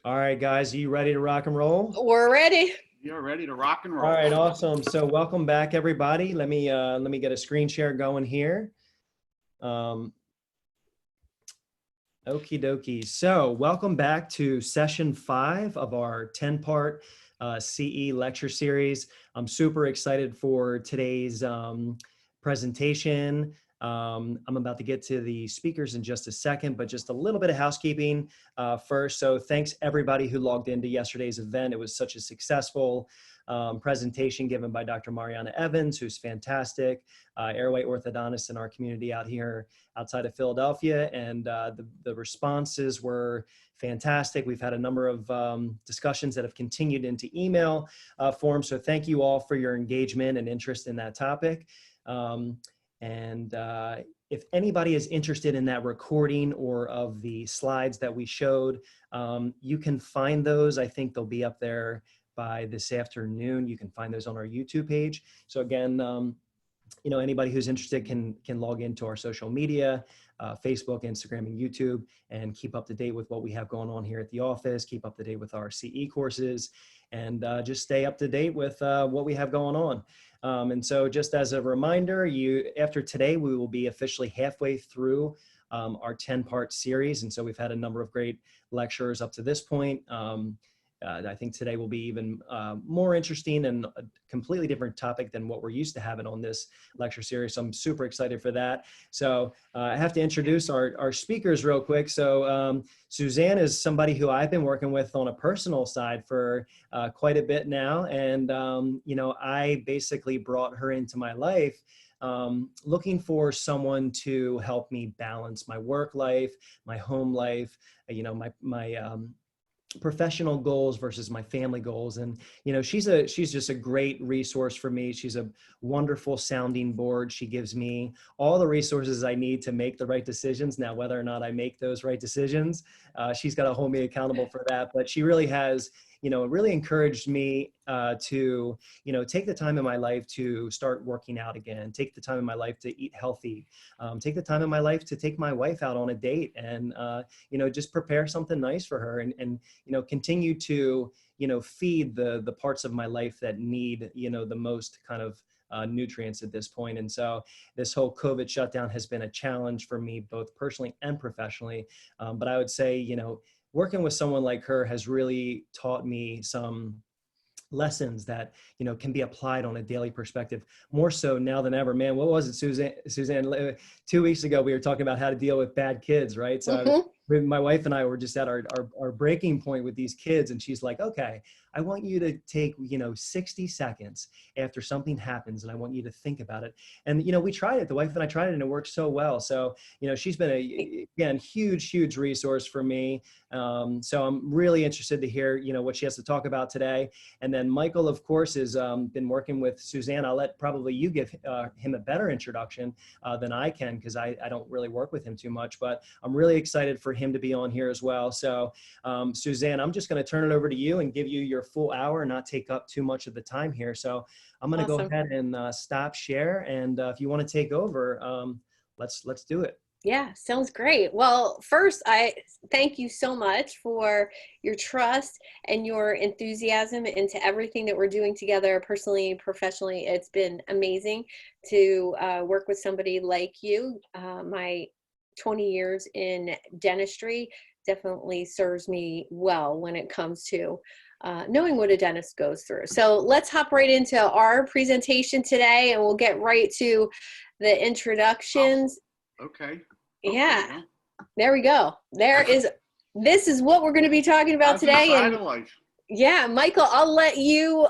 All right, guys, are you ready to rock and roll? We're ready. You're ready to rock and All roll. right, awesome. So welcome back, everybody. Let me get a screen share going here. Um, Okie dokie. So welcome back to session 5 of our 10-part CE lecture series. I'm super excited for today's presentation. I'm about to get to the speakers in just a second, but just a little bit of housekeeping first. So thanks everybody who logged into yesterday's event. It was such a successful presentation given by Dr. Mariana Evans, who's fantastic, airway orthodontist in our community out here outside of Philadelphia. And the responses were fantastic. We've had a number of discussions that have continued into email form. So thank you all for your engagement and interest in that topic. If anybody is interested in that recording or of the slides that we showed, you can find those. I think they'll be up there by this afternoon. You can find those on our YouTube page. So again, anybody who's interested can log into our social media, Facebook, Instagram, and YouTube, and keep up to date with what we have going on here at the office, keep up to date with our CE courses, and just stay up to date with what we have going on. And so just as a reminder, after today, we will be officially halfway through our 10-part series. And so we've had a number of great lectures up to this point. I think today will be even more interesting and a completely different topic than what we're used to having on this lecture series. So I'm super excited for that. So I have to introduce our speakers real quick. So Suzanne is somebody who I've been working with on a personal side for quite a bit now. And, I basically brought her into my life looking for someone to help me balance my work life, my home life, my professional goals versus my family goals. And she's just a great resource for me. She's a wonderful sounding board. She gives me all the resources I need to make the right decisions. Now, whether or not I make those right decisions, she's got to hold me accountable for that. But she really has really encouraged me to take the time in my life to start working out again, take the time in my life to eat healthy, take the time in my life to take my wife out on a date, and just prepare something nice for her, and continue to feed the parts of my life that need the most kind of nutrients at this point. And so this whole COVID shutdown has been a challenge for me, both personally and professionally. But I would say working with someone like her has really taught me some lessons that can be applied on a daily perspective, more so now than ever. Man, what was it, Suzanne 2 weeks ago we were talking about how to deal with bad kids, right? So my wife and I were just at our breaking point with these kids, and she's like, okay, I want you to take 60 seconds after something happens, and I want you to think about it. And we tried it, the wife and I tried it, and it worked so well. So she's been again huge resource for me. So I'm really interested to hear what she has to talk about today. And then Michael, of course, has been working with Suzanne. I'll let probably you give him a better introduction than I can, because I don't really work with him too much, but I'm really excited for him to be on here as well. So Suzanne, I'm just going to turn it over to you and give you your full hour and not take up too much of the time here. So I'm going to go ahead and stop share. And if you want to take over, let's do it. Yeah, sounds great. Well, first, I thank you so much for your trust and your enthusiasm into everything that we're doing together, personally, professionally. It's been amazing to work with somebody like you. My 20 years in dentistry definitely serves me well when it comes to knowing what a dentist goes through. So let's hop right into our presentation today, and we'll get right to the introductions. Okay. Yeah, there we go. This is what we're going to be talking about today. And yeah, Michael, I'll let you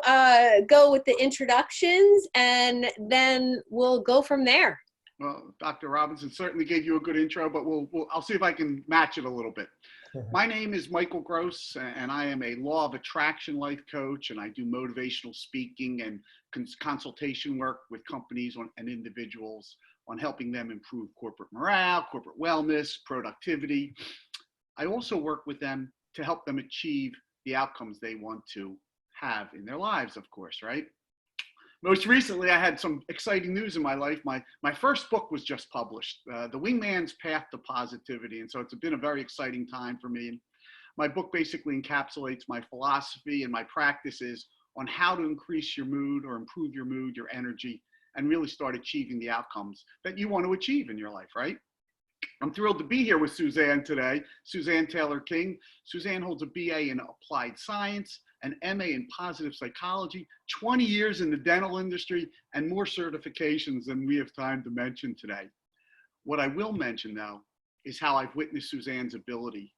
go with the introductions, and then we'll go from there. Well, Dr. Robinson certainly gave you a good intro, but I'll see if I can match it a little bit. My name is Michael Gross, and I am a law of attraction life coach, and I do motivational speaking and consultation work with companies and individuals on helping them improve corporate morale, corporate wellness, productivity. I also work with them to help them achieve the outcomes they want to have in their lives, of course, right? Most recently, I had some exciting news in my life. My first book was just published, The Wingman's Path to Positivity. And so it's been a very exciting time for me. My book basically encapsulates my philosophy and my practices on how to increase your mood or improve your mood, your energy, and really start achieving the outcomes that you want to achieve in your life, right? I'm thrilled to be here with Suzanne today, SuzanneTaylor King. Suzanne holds a BA in applied science, an MA in positive psychology, 20 years in the dental industry, and more certifications than we have time to mention today. What I will mention, though, is how I've witnessed Suzanne's ability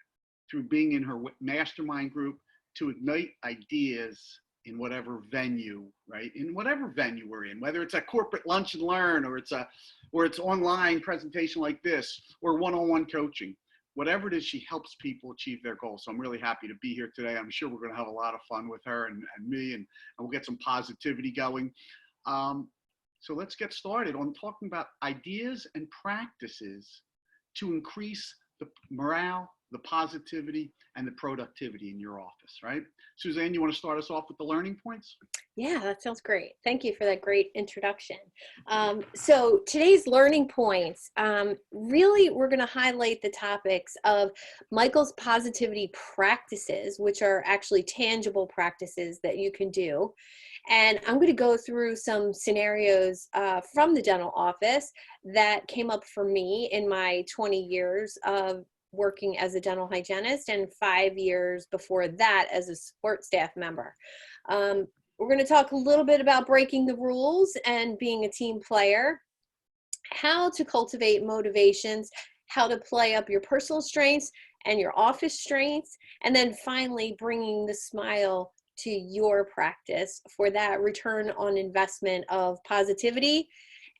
through being in her mastermind group to ignite ideas in whatever venue, right? In whatever venue we're in, whether it's a corporate lunch and learn, or it's online presentation like this, or one-on-one coaching, whatever it is, she helps people achieve their goals. So I'm really happy to be here today. I'm sure we're going to have a lot of fun with her and me, and we'll get some positivity going. So let's get started on talking about ideas and practices to increase the morale, the positivity, and the productivity in your office, right? Suzanne, you want to start us off with the learning points? Yeah, that sounds great. Thank you for that great introduction. So today's learning points, really we're going to highlight the topics of Michael's positivity practices, which are actually tangible practices that you can do. And I'm going to go through some scenarios from the dental office that came up for me in my 20 years of working as a dental hygienist and 5 years before that as a support staff member. We're going to talk a little bit about breaking the rules and being a team player, how to cultivate motivations, how to play up your personal strengths and your office strengths, and then finally bringing the smile to your practice for that return on investment of positivity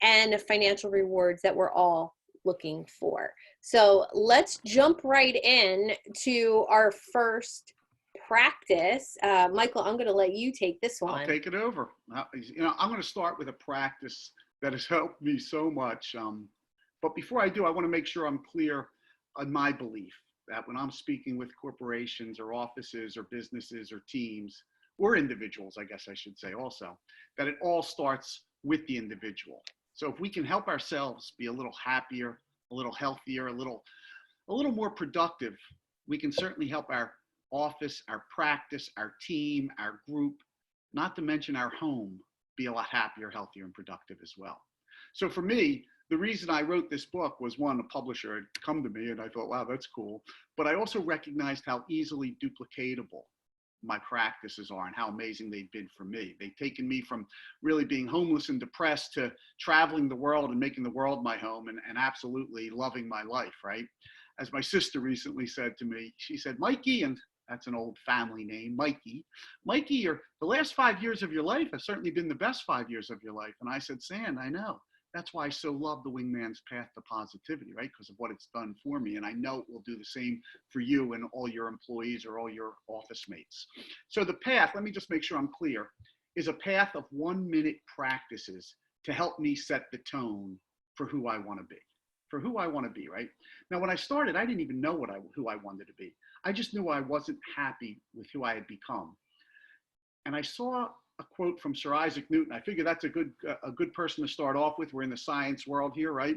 and financial rewards that we're all looking for. So let's jump right in to our first practice. Michael, I'm going to let you take this one. I'll take it over. I'm going to start with a practice that has helped me so much. But before I do, I want to make sure I'm clear on my belief that when I'm speaking with corporations or offices or businesses or teams or individuals, I guess I should say also, that it all starts with the individual. So if we can help ourselves be a little happier, a little healthier, a little more productive, we can certainly help our office, our practice, our team, our group, not to mention our home, be a lot happier, healthier, and productive as well. So for me, the reason I wrote this book was, one, a publisher had come to me and I thought, wow, that's cool. But I also recognized how easily duplicatable my practices are and how amazing they've been for me. They've taken me from really being homeless and depressed to traveling the world and making the world my home and absolutely loving my life, right? As my sister recently said to me, she said, Mikey, and that's an old family name, Mikey, the last 5 years of your life have certainly been the best 5 years of your life. And I said, San, I know. That's why I so love the Wingman's Path to Positivity, right? Because of what it's done for me. And I know it will do the same for you and all your employees or all your office mates. So the path, let me just make sure I'm clear, is a path of 1 minute practices to help me set the tone for who I want to be, right? Now, when I started, I didn't even know who I wanted to be. I just knew I wasn't happy with who I had become. And I saw a quote from Sir Isaac Newton. I figure that's a good person to start off with. We're in the science world here, right?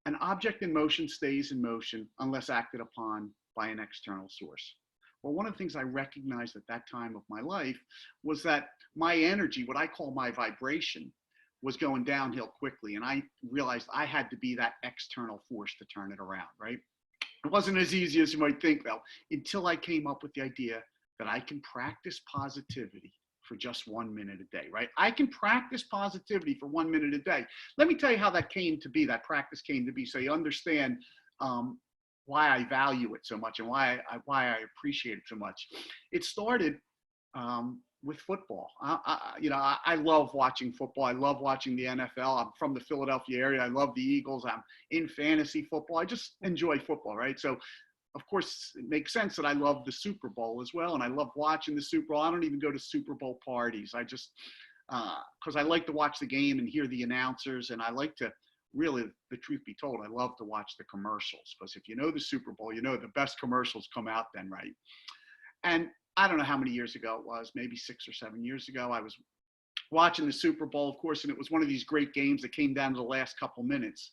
An object in motion stays in motion unless acted upon by an external source. Well, one of the things I recognized at that time of my life was that my energy, what I call my vibration, was going downhill quickly. And I realized I had to be that external force to turn it around, right? It wasn't as easy as you might think, though, until I came up with the idea that I can practice positivity for just 1 minute a day, right? I can practice positivity for 1 minute a day. Let me tell you how that practice came to be, so you understand why I value it so much and why I appreciate it so much. It started with football. I love watching football. I love watching the NFL. I'm from the Philadelphia area. I love the Eagles. I'm in fantasy football. I just enjoy football, right? So of course, it makes sense that I love the Super Bowl as well. And I love watching the Super Bowl. I don't even go to Super Bowl parties. I just, because I like to watch the game and hear the announcers. And I like to really, the truth be told, I love to watch the commercials. Because if you know the Super Bowl, you know the best commercials come out then, right? And I don't know how many years ago it was, maybe 6 or 7 years ago, I was watching the Super Bowl, of course, and it was one of these great games that came down to the last couple minutes.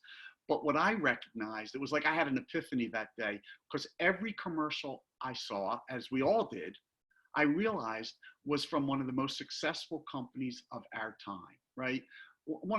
But what I recognized, it was like I had an epiphany that day, because every commercial I saw, as we all did, I realized was from one of the most successful companies of our time, right?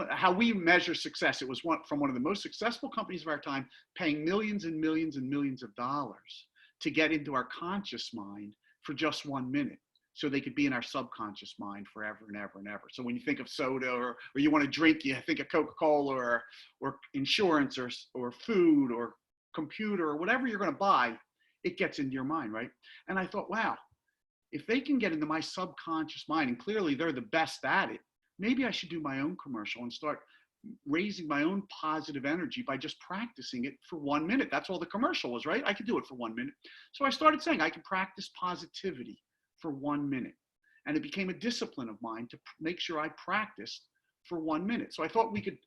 How we measure success, it was from one of the most successful companies of our time, paying millions and millions and millions of dollars to get into our conscious mind for just 1 minute, so they could be in our subconscious mind forever and ever and ever. So when you think of soda, or you want to drink, you think of Coca-Cola, or insurance, or food, or computer, or whatever you're going to buy, it gets into your mind, right? And I thought, wow, if they can get into my subconscious mind, and clearly they're the best at it, maybe I should do my own commercial and start raising my own positive energy by just practicing it for 1 minute. That's all the commercial was, right? I could do it for 1 minute. So I started saying I can practice positivity for 1 minute. And it became a discipline of mine to make sure I practiced for 1 minute. So I thought we could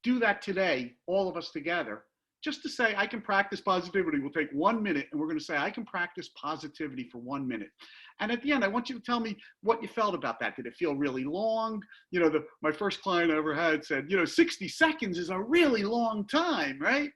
do that today, all of us together, just to say I can practice positivity. We'll take 1 minute and we're going to say I can practice positivity for 1 minute. And at the end, I want you to tell me what you felt about that. Did it feel really long? You know, my first client I ever had said, 60 seconds is a really long time, right?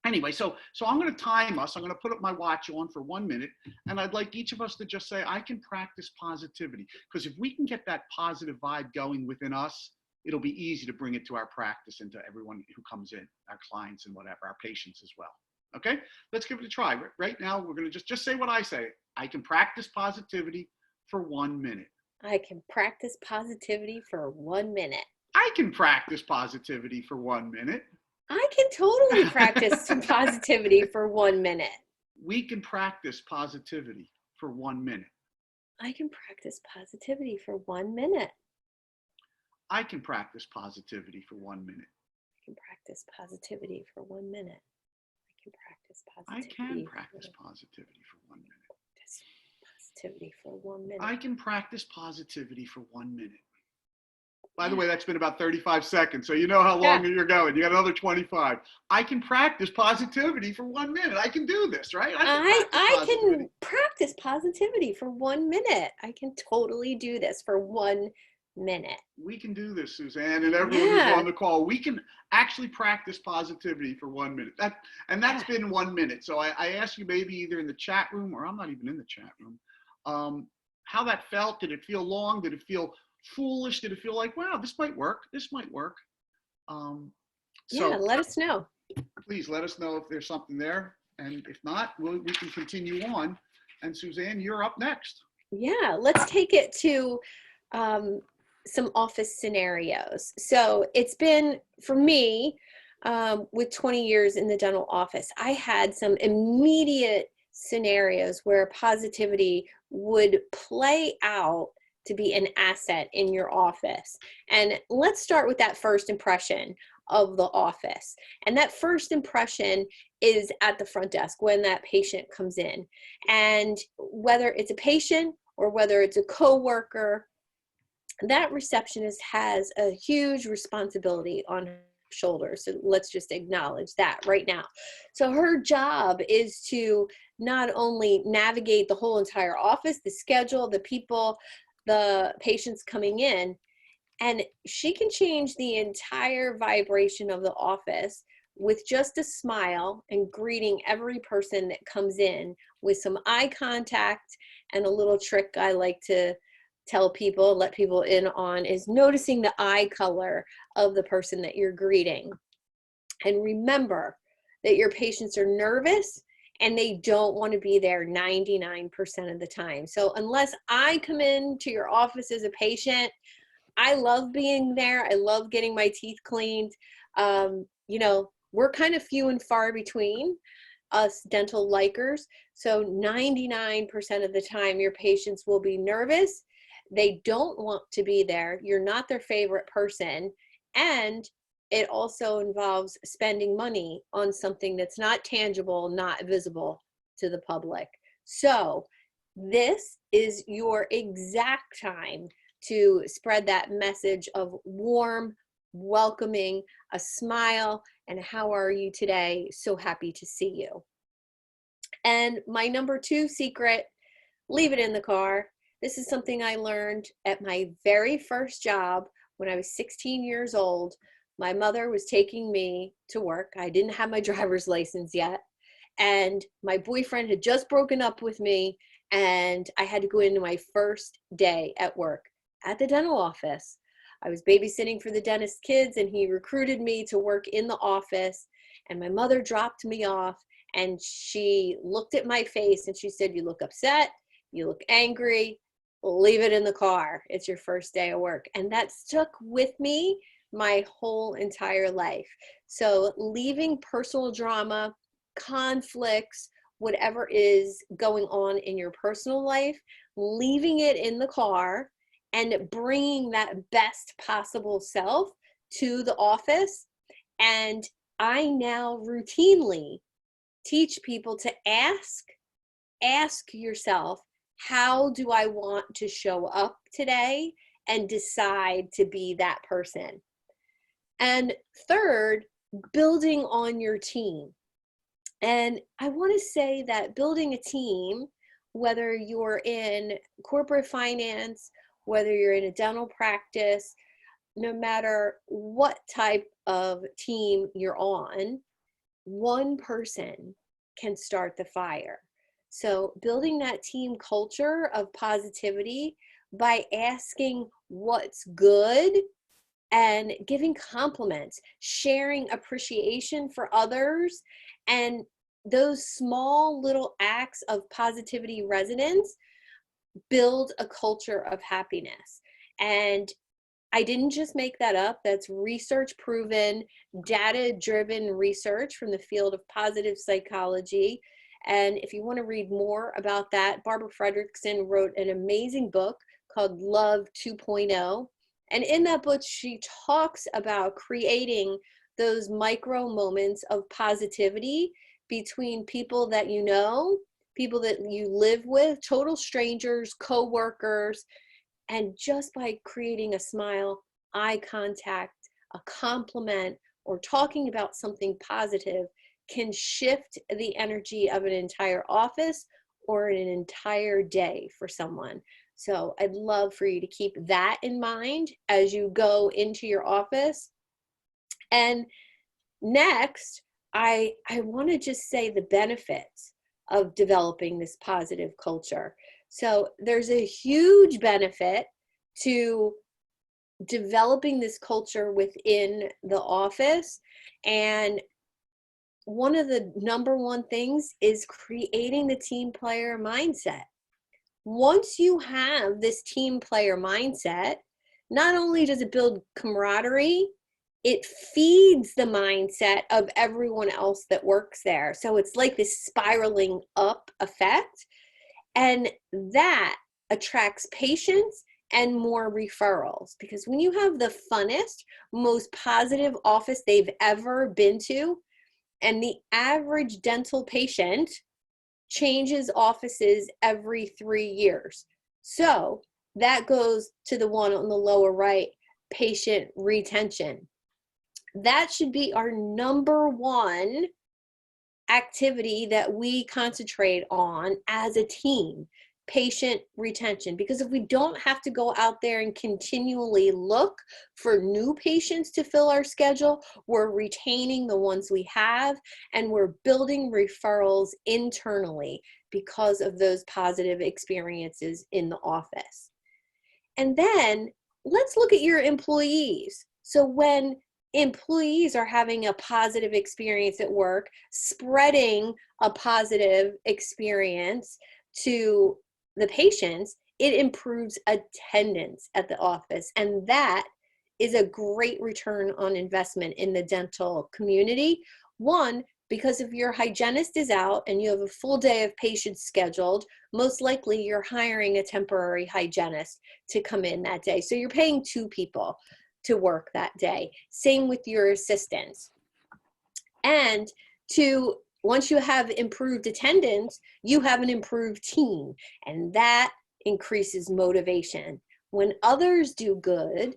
Anyway, so I'm going to time us. I'm going to put up my watch on for 1 minute. And I'd like each of us to just say, I can practice positivity. Because if we can get that positive vibe going within us, it'll be easy to bring it to our practice and to everyone who comes in, our clients and whatever, our patients as well. Okay, let's give it a try. Right now, we're going to just say what I say. I can practice positivity for 1 minute. I can practice positivity for 1 minute. I can practice positivity for 1 minute. I can totally practice some positivity for 1 minute. We can practice positivity for 1 minute. I can practice positivity for 1 minute. I can practice positivity for 1 minute. I can practice positivity for 1 minute. I can practice I positivity. can practice positivity for 1 minute. Positivity for 1 minute. I can practice positivity for 1 minute. By the way, that's been about 35 seconds, so you know how long you're going. You got another 25. I can practice positivity for 1 minute. I can do this, right? I can practice positivity for 1 minute. I can totally do this for 1 minute. We can do this, Suzanne, and everyone who's on the call. We can actually practice positivity for 1 minute. That's been 1 minute. So I ask you, maybe either in the chat room, or I'm not even in the chat room, how that felt. Did it feel long? Did it feel foolish? Did it feel like, wow, this might work? This might work. Let us know. Please let us know if there's something there. And if not, we can continue on. And Suzanne, you're up next. Yeah, let's take it to some office scenarios. So it's been, for me, with 20 years in the dental office, I had some immediate scenarios where positivity would play out to be an asset in your office. And let's start with that first impression of the office. And that first impression is at the front desk when that patient comes in. And whether it's a patient or whether it's a coworker, that receptionist has a huge responsibility on her shoulders. So let's just acknowledge that right now. So her job is to not only navigate the whole entire office, the schedule, the people, the patients coming in, and she can change the entire vibration of the office with just a smile and greeting every person that comes in with some eye contact. And a little trick I like to tell people, let people in on, is noticing the eye color of the person that you're greeting. And remember that your patients are nervous and they don't want to be there 99% of the time. So unless I come into your office as a patient, I love being there. I love getting my teeth cleaned. We're kind of few and far between, us dental likers. So 99% of the time, your patients will be nervous. They don't want to be there. You're not their favorite person. And it also involves spending money on something that's not tangible, not visible to the public. So this is your exact time to spread that message of warm, welcoming, a smile, and how are you today? So happy to see you. And my number 2 secret, leave it in the car. This is something I learned at my very first job when I was 16 years old. My mother was taking me to work. I didn't have my driver's license yet. And my boyfriend had just broken up with me, and I had to go into my first day at work at the dental office. I was babysitting for the dentist's kids, and he recruited me to work in the office. And my mother dropped me off, and she looked at my face and she said, "You look upset, you look angry, leave it in the car. It's your first day of work." And that stuck with me my whole entire life. So leaving personal drama, conflicts, whatever is going on in your personal life, leaving it in the car and bringing that best possible self to the office. And I now routinely teach people to ask yourself, how do I want to show up today, and decide to be that person. And third, building on your team. And I want to say that building a team, whether you're in corporate finance, whether you're in a dental practice, no matter what type of team you're on, one person can start the fire. So building that team culture of positivity by asking what's good and giving compliments, sharing appreciation for others, and those small little acts of positivity resonance build a culture of happiness. And I didn't just make that up. That's research proven, data driven research from the field of positive psychology. And if you want to read more about that, Barbara Fredrickson wrote an amazing book called Love 2.0. And in that book, she talks about creating those micro moments of positivity between people that you know, people that you live with, total strangers, co-workers, and just by creating a smile, eye contact, a compliment, or talking about something positive can shift the energy of an entire office or an entire day for someone. So I'd love for you to keep that in mind as you go into your office. And next, I want to just say the benefits of developing this positive culture. So there's a huge benefit to developing this culture within the office. And one of the number one things is creating the team player mindset. Once you have this team player mindset, not only does it build camaraderie, it feeds the mindset of everyone else that works there. So it's like this spiraling up effect, and that attracts patients and more referrals. Because when you have the funnest, most positive office they've ever been to, and the average dental patient changes offices every 3 years. So that goes to the one on the lower right, patient retention. That should be our number one activity that we concentrate on as a team, patient retention. Because if we don't have to go out there and continually look for new patients to fill our schedule, we're retaining the ones we have, and we're building referrals internally because of those positive experiences in the office. And then let's look at your employees. So when employees are having a positive experience at work, spreading a positive experience to the patients, it improves attendance at the office. And that is a great return on investment in the dental community. One, because if your hygienist is out and you have a full day of patients scheduled, most likely you're hiring a temporary hygienist to come in that day. So you're paying 2 people to work that day. Same with your assistants. And once you have improved attendance, you have an improved team, and that increases motivation. When others do good,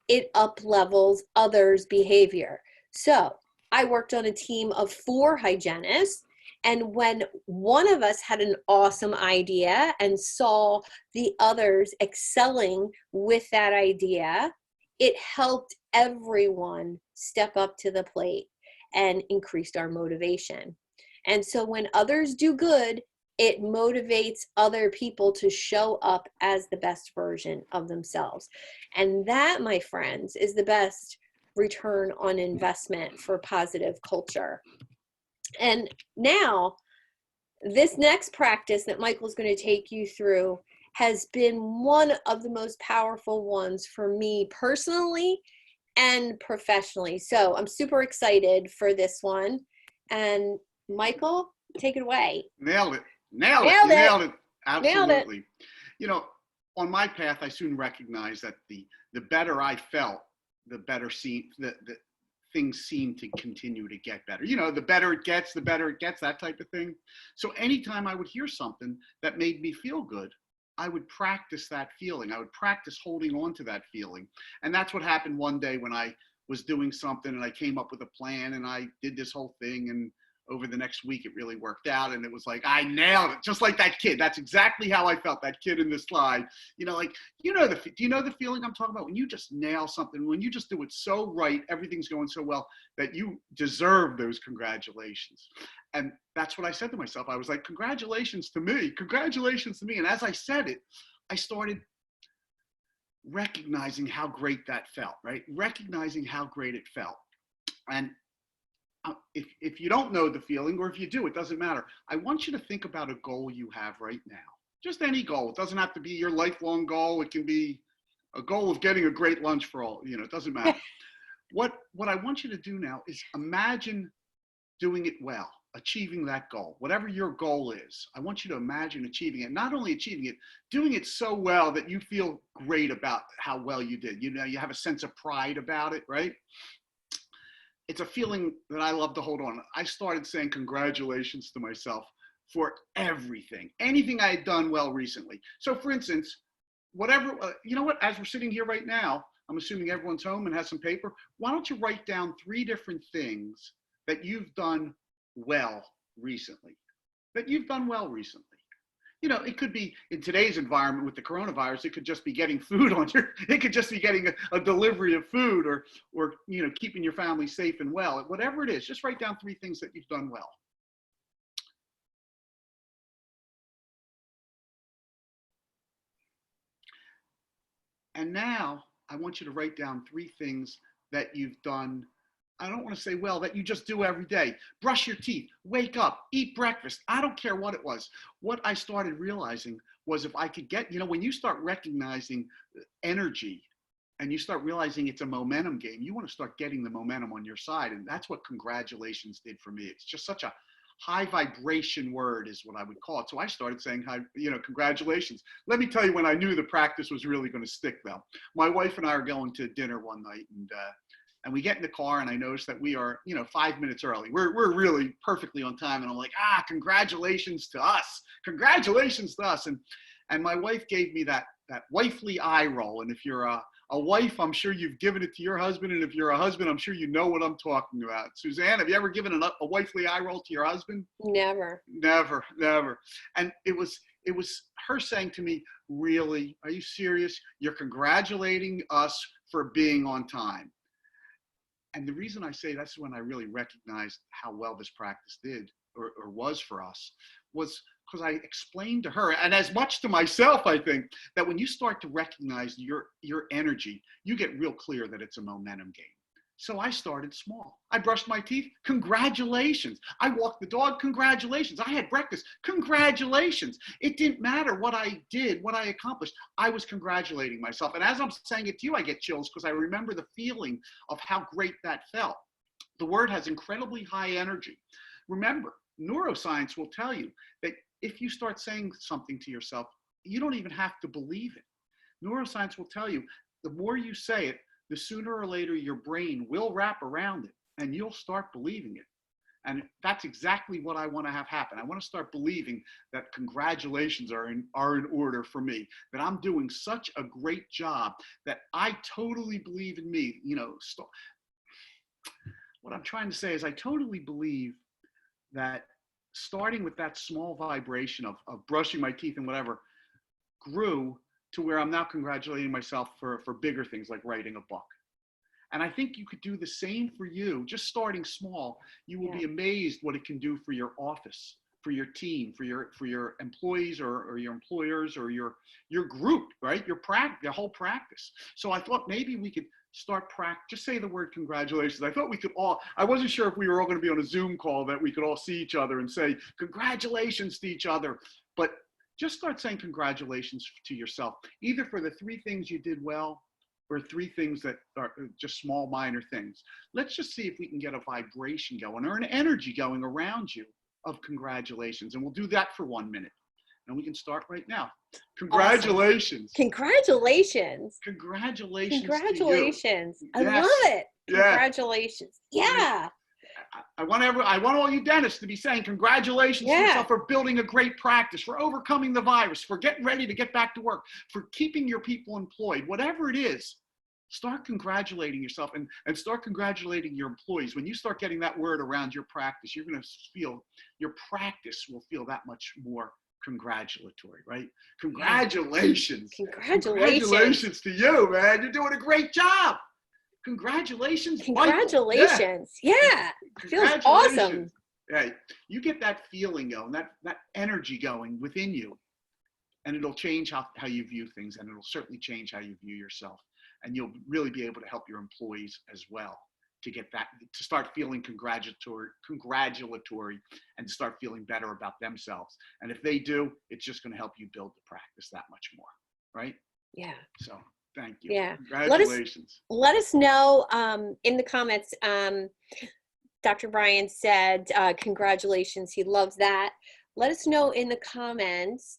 it up-levels others' behavior. So I worked on a team of 4 hygienists, and when one of us had an awesome idea and saw the others excelling with that idea, it helped everyone step up to the plate and increased our motivation. And so when others do good, it motivates other people to show up as the best version of themselves. And that, my friends, is the best return on investment for positive culture. And now, this next practice that Michael's going to take you through has been one of the most powerful ones for me personally and professionally. So I'm super excited for this one. And Michael, take it away. Nailed it. Nailed it. Nailed You it. nailed it. Nailed it. Absolutely. You know, on my path, I soon recognized that the better I felt, the better the things seem to continue to get better. You know, the better it gets, that type of thing. So anytime I would hear something that made me feel good, I would practice that feeling. I would practice holding on to that feeling. And that's what happened one day when I was doing something and I came up with a plan and I did this whole thing, and over the next week, it really worked out. And it was like, I nailed it. Just like that kid. That's exactly how I felt, that kid in the slide. You know, like, do you know the feeling I'm talking about? When you just nail something, when you just do it so right, everything's going so well that you deserve those congratulations. And that's what I said to myself. I was like, congratulations to me. Congratulations to me. And as I said it, I started recognizing how great that felt, right? Recognizing how great it felt. And if you don't know the feeling, or if you do, it doesn't matter. I want you to think about a goal you have right now. Just any goal. It doesn't have to be your lifelong goal. It can be a goal of getting a great lunch for all, you know, it doesn't matter. What I want you to do now is imagine doing it well, achieving that goal. Whatever your goal is, I want you to imagine achieving it. Not only achieving it, doing it so well that you feel great about how well you did. You know, you have a sense of pride about it, right? It's a feeling that I love to hold on. I started saying congratulations to myself for everything, anything I had done well recently. So for instance, whatever, you know what, as we're sitting here right now, I'm assuming everyone's home and has some paper. Why don't you write down 3 different things that you've done well recently, You know, it could be in today's environment with the coronavirus, it could just be getting food it could just be getting a delivery of food, or, you know, keeping your family safe and well. Whatever it is, just write down 3 things that you've done well. And now I want you to write down 3 things that you've done, I don't want to say well, that you just do every day. Brush your teeth, wake up, eat breakfast. I don't care what it was. What I started realizing was, if I could get, you know, when you start recognizing energy and you start realizing it's a momentum game, you want to start getting the momentum on your side. And that's what congratulations did for me. It's just such a high vibration word is what I would call it. So I started saying, you know, congratulations. Let me tell you when I knew the practice was really going to stick though. My wife and I are going to dinner one night, and we get in the car, and I notice that we are, you know, 5 minutes early. We're really perfectly on time. And I'm like, congratulations to us. Congratulations to us. And my wife gave me that wifely eye roll. And if you're a wife, I'm sure you've given it to your husband. And if you're a husband, I'm sure you know what I'm talking about. Suzanne, have you ever given a wifely eye roll to your husband? Never. Never, never. And it was her saying to me, really, are you serious? You're congratulating us for being on time. And the reason I say that's when I really recognized how well this practice did, or was for us, was because I explained to her, and as much to myself, I think, that when you start to recognize your energy, you get real clear that it's a momentum game. So I started small. I brushed my teeth. Congratulations. I walked the dog. Congratulations. I had breakfast. Congratulations. It didn't matter what I did, what I accomplished. I was congratulating myself. And as I'm saying it to you, I get chills because I remember the feeling of how great that felt. The word has incredibly high energy. Remember, neuroscience will tell you that if you start saying something to yourself, you don't even have to believe it. Neuroscience will tell you the more you say it, the sooner or later your brain will wrap around it and you'll start believing it. And that's exactly what I want to have happen. I want to start believing that congratulations are in order for me, that I'm doing such a great job, that I totally believe in me. You know, what I'm trying to say is I totally believe that starting with that small vibration of brushing my teeth and whatever grew to where I'm now congratulating myself for bigger things like writing a book. And I think you could do the same for you, just starting small. You will be amazed what it can do for your office, for your team, for your employees or your employers or your group, right? Your whole practice. So I thought maybe we could start just say the word congratulations. I thought we could all, I wasn't sure if we were all going to be on a Zoom call that we could all see each other and say congratulations to each other, but just start saying congratulations to yourself, either for the 3 things you did well or 3 things that are just small, minor things. Let's just see if we can get a vibration going or an energy going around you of congratulations. And we'll do that for 1 minute. And we can start right now. Congratulations. Awesome. Congratulations. Congratulations. Congratulations. To you. I Yes. love it. Yeah. Congratulations. Yeah. I want all you dentists to be saying congratulations to yourself for building a great practice, for overcoming the virus, for getting ready to get back to work, for keeping your people employed. Whatever it is, start congratulating yourself and start congratulating your employees. When you start getting that word around your practice, you're going to feel, your practice will feel that much more congratulatory, right? Congratulations. Congratulations to you, man. You're doing a great job. Congratulations. Congratulations. Yeah. Feels awesome. Right. You get that feeling going, that energy going within you, and it'll change how you view things, and it'll certainly change how you view yourself. And you'll really be able to help your employees as well to get that, to start feeling congratulatory and start feeling better about themselves. And if they do, it's just going to help you build the practice that much more. Right? Yeah. So thank you. Yeah. Congratulations. Let us know in the comments. Dr. Brian said, congratulations. He loves that. Let us know in the comments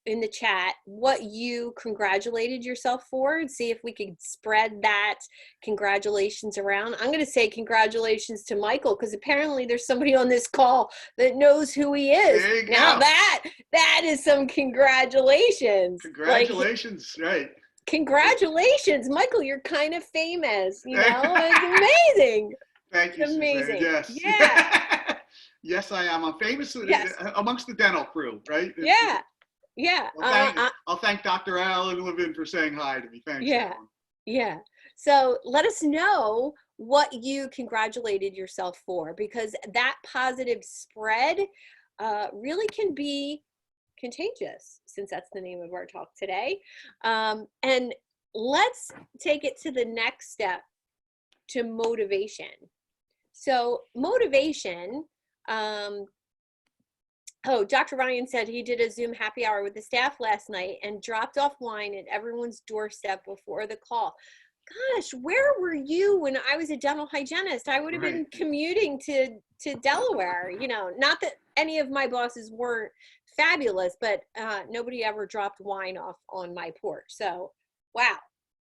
in the chat, what you congratulated yourself for, and see if we could spread that congratulations around. I'm going to say congratulations to Michael, because apparently there's somebody on this call that knows who he is. There you now go. that is some congratulations. Congratulations, right. Congratulations, Michael, you're kind of famous, it's amazing. Thank you, It's amazing. Yes. Yeah. Yes, I am. I'm famous amongst the dental crew, right? Yeah. Yeah. I'll thank Dr. Alan Levin for saying hi to me. Thanks, Alan. Yeah. So let us know what you congratulated yourself for, because that positive spread really can be contagious, since that's the name of our talk today. And let's take it to the next step, to motivation. So motivation, Dr. Ryan said he did a Zoom happy hour with the staff last night and dropped off wine at everyone's doorstep before the call. Gosh, where were you when I was a dental hygienist? I would have been commuting to Delaware. Not that any of my bosses weren't fabulous, but nobody ever dropped wine off on my porch. So, wow,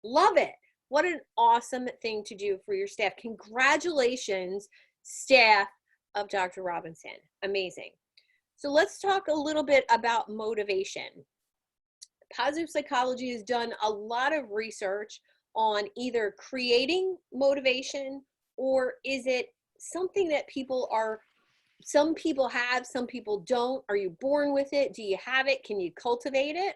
love it. What an awesome thing to do for your staff. Congratulations, staff of Dr. Robinson. Amazing. So let's talk a little bit about motivation. Positive psychology has done a lot of research on either creating motivation, or is it something that some people have, some people don't. Are you born with it? Do you have it? Can you cultivate it?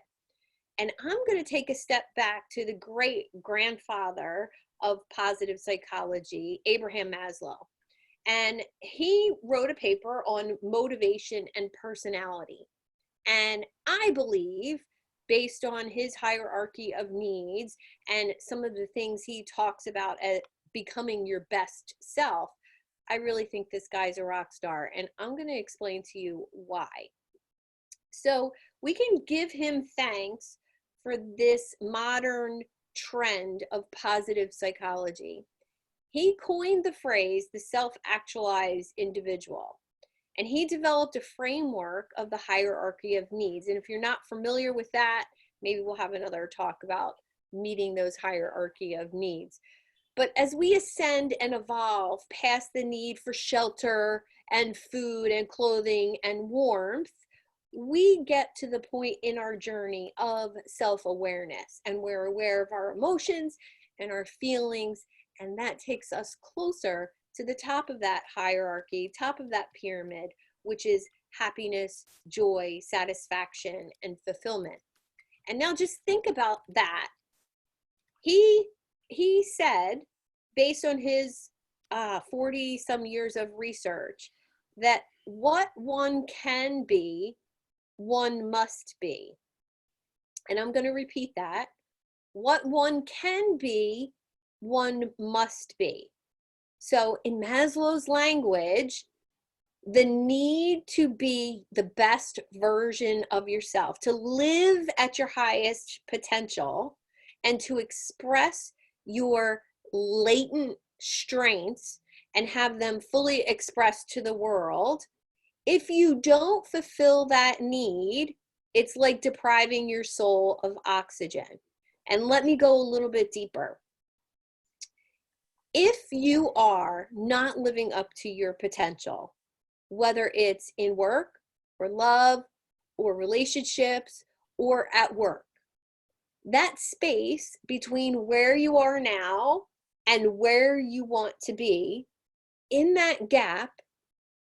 And I'm going to take a step back to the great grandfather of positive psychology, Abraham Maslow. And he wrote a paper on motivation and personality. And I believe, based on his hierarchy of needs and some of the things he talks about as becoming your best self, I really think this guy's a rock star. And I'm going to explain to you why. So we can give him thanks for this modern trend of positive psychology. He coined the phrase the self-actualized individual, and he developed a framework of the hierarchy of needs. And if you're not familiar with that, maybe we'll have another talk about meeting those hierarchy of needs. But as we ascend and evolve past the need for shelter and food and clothing and warmth, we get to the point in our journey of self-awareness, and we're aware of our emotions and our feelings, and that takes us closer to the top of that hierarchy, top of that pyramid, which is happiness, joy, satisfaction, and fulfillment. And now just think about that. He he said, based on his 40 some years of research, that what one can be, one must be. And I'm going to repeat that. What one can be, one must be. So in Maslow's language, the need to be the best version of yourself, to live at your highest potential, and to express your latent strengths and have them fully expressed to the world. If you don't fulfill that need, it's like depriving your soul of oxygen. And let me go a little bit deeper. If you are not living up to your potential, whether it's in work or love or relationships or at work, that space between where you are now and where you want to be, in that gap,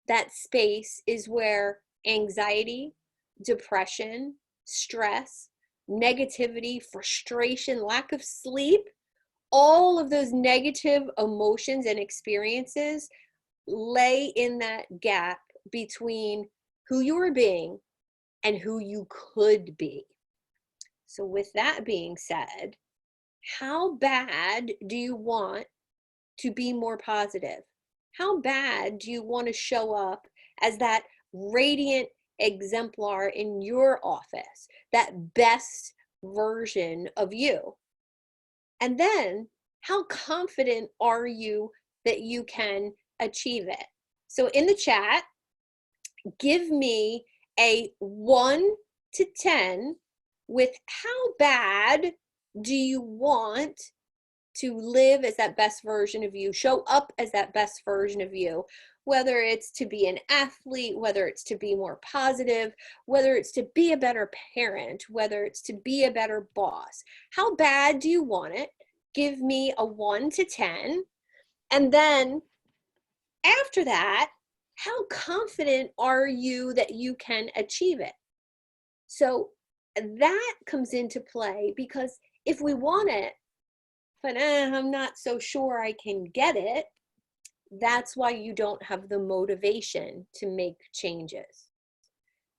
that space is where anxiety, depression, stress, negativity, frustration, lack of sleep, all of those negative emotions and experiences lay in that gap between who you are being and who you could be. So with that being said, how bad do you want to be more positive? How bad do you want to show up as that radiant exemplar in your office, that best version of you? And then how confident are you that you can achieve it? So in the chat, give me a 1 to 10 with how bad do you want to live as that best version of you, show up as that best version of you, whether it's to be an athlete, whether it's to be more positive, whether it's to be a better parent, whether it's to be a better boss. How bad do you want it? Give me a 1 to 10. And then after that, how confident are you that you can achieve it? So that comes into play, because if we want it, but I'm not so sure I can get it, that's why you don't have the motivation to make changes.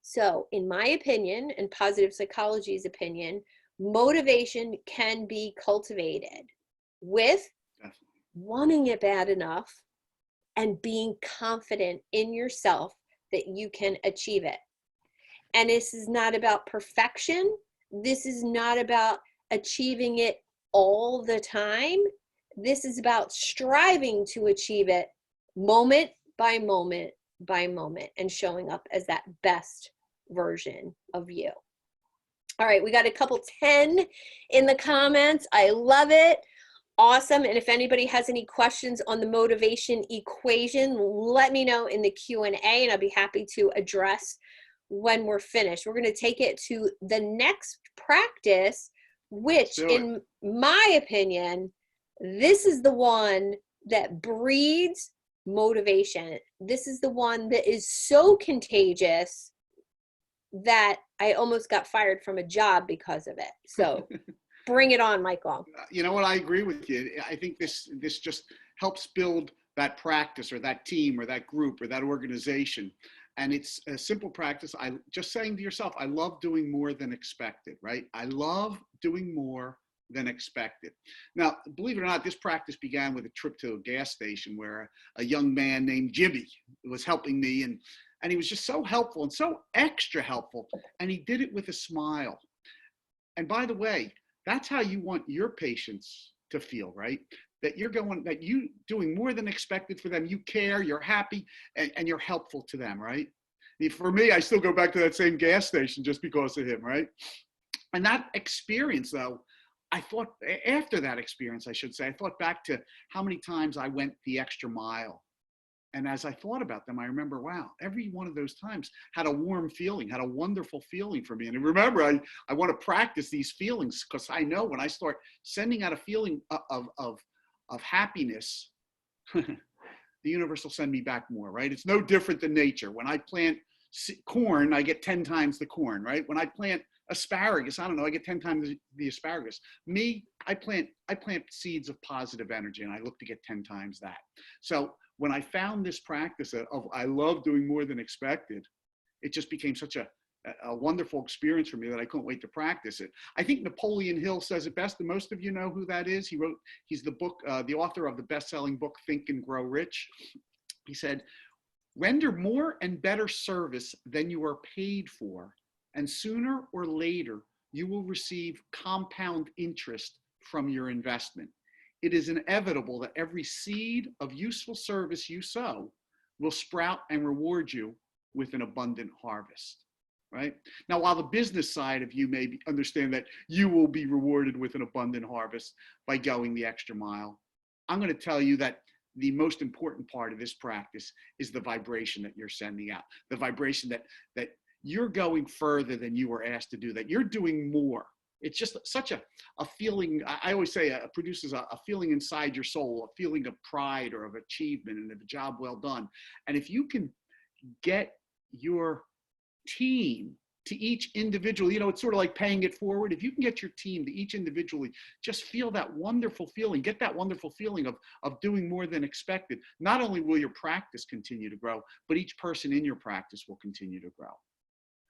So in my opinion, and positive psychology's opinion, motivation can be cultivated with wanting it bad enough and being confident in yourself that you can achieve it. And this is not about perfection. This is not about achieving it all the time. This is about striving to achieve it moment by moment by moment and showing up as that best version of you. All right, we got a couple 10 in the comments. I love it. Awesome. And if anybody has any questions on the motivation equation, let me know in the Q&A and I'll be happy to address when we're finished. We're going to take it to the next practice, which in my opinion, this is the one that breeds motivation. This is the one that is so contagious that I almost got fired from a job because of it. So bring it on, Michael. You know what? I agree with you. I think this just helps build that practice or that team or that group or that organization. And it's a simple practice. Just saying to yourself, I love doing more than expected, right? I love doing more than expected. Now, believe it or not, this practice began with a trip to a gas station where a young man named Jimmy was helping me, and he was just so helpful and so extra helpful. And he did it with a smile. And by the way, that's how you want your patients to feel, right? That you doing more than expected for them. You care, you're happy, and you're helpful to them, right? For me, I still go back to that same gas station just because of him, right? And that experience, though, I thought, after that experience, I should say, I thought back to how many times I went the extra mile. And as I thought about them, I remember, wow, every one of those times had a warm feeling, had a wonderful feeling for me. And remember, I want to practice these feelings, because I know when I start sending out a feeling of happiness, the universe will send me back more, right? It's no different than nature. When I plant corn, I get 10 times the corn, right? When I plant asparagus, I don't know, I get 10 times the asparagus. Me, I plant seeds of positive energy, and I look to get 10 times that. So when I found this practice of I love doing more than expected, it just became such a wonderful experience for me that I couldn't wait to practice it. I think Napoleon Hill says it best, and most of you know who that is. He's the author of the best-selling book, Think and Grow Rich. He said, render more and better service than you are paid for, and sooner or later, you will receive compound interest from your investment. It is inevitable that every seed of useful service you sow will sprout and reward you with an abundant harvest, right? Now, while the business side of you may understand that you will be rewarded with an abundant harvest by going the extra mile, I'm going to tell you that the most important part of this practice is the vibration that you're sending out, the vibration that you're going further than you were asked to do, that you're doing more. It's just such a feeling, I always say it produces a feeling inside your soul, a feeling of pride or of achievement and of a job well done. And if you can get your team to each individual, it's sort of like paying it forward. If you can get your team to each individually just feel that wonderful feeling, get that wonderful feeling of doing more than expected, not only will your practice continue to grow, but each person in your practice will continue to grow.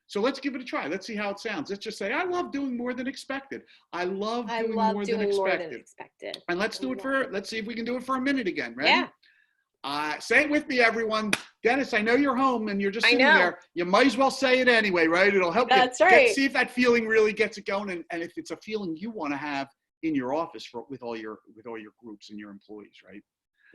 So let's give it a try. Let's see how it sounds. Let's just say, I love doing more than expected. I love doing more than expected. And let's see if we can do it for a minute again. Ready? Yeah. Say it with me, everyone. Dennis, I know you're home and you're just sitting there. You might as well say it anyway, right? It'll help you see if that feeling really gets it going, and if it's a feeling you want to have in your office with all your groups and your employees, right?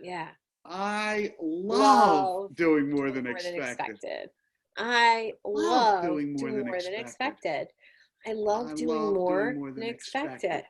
Yeah. I love doing more than expected. I love doing more than expected. I love doing more than expected.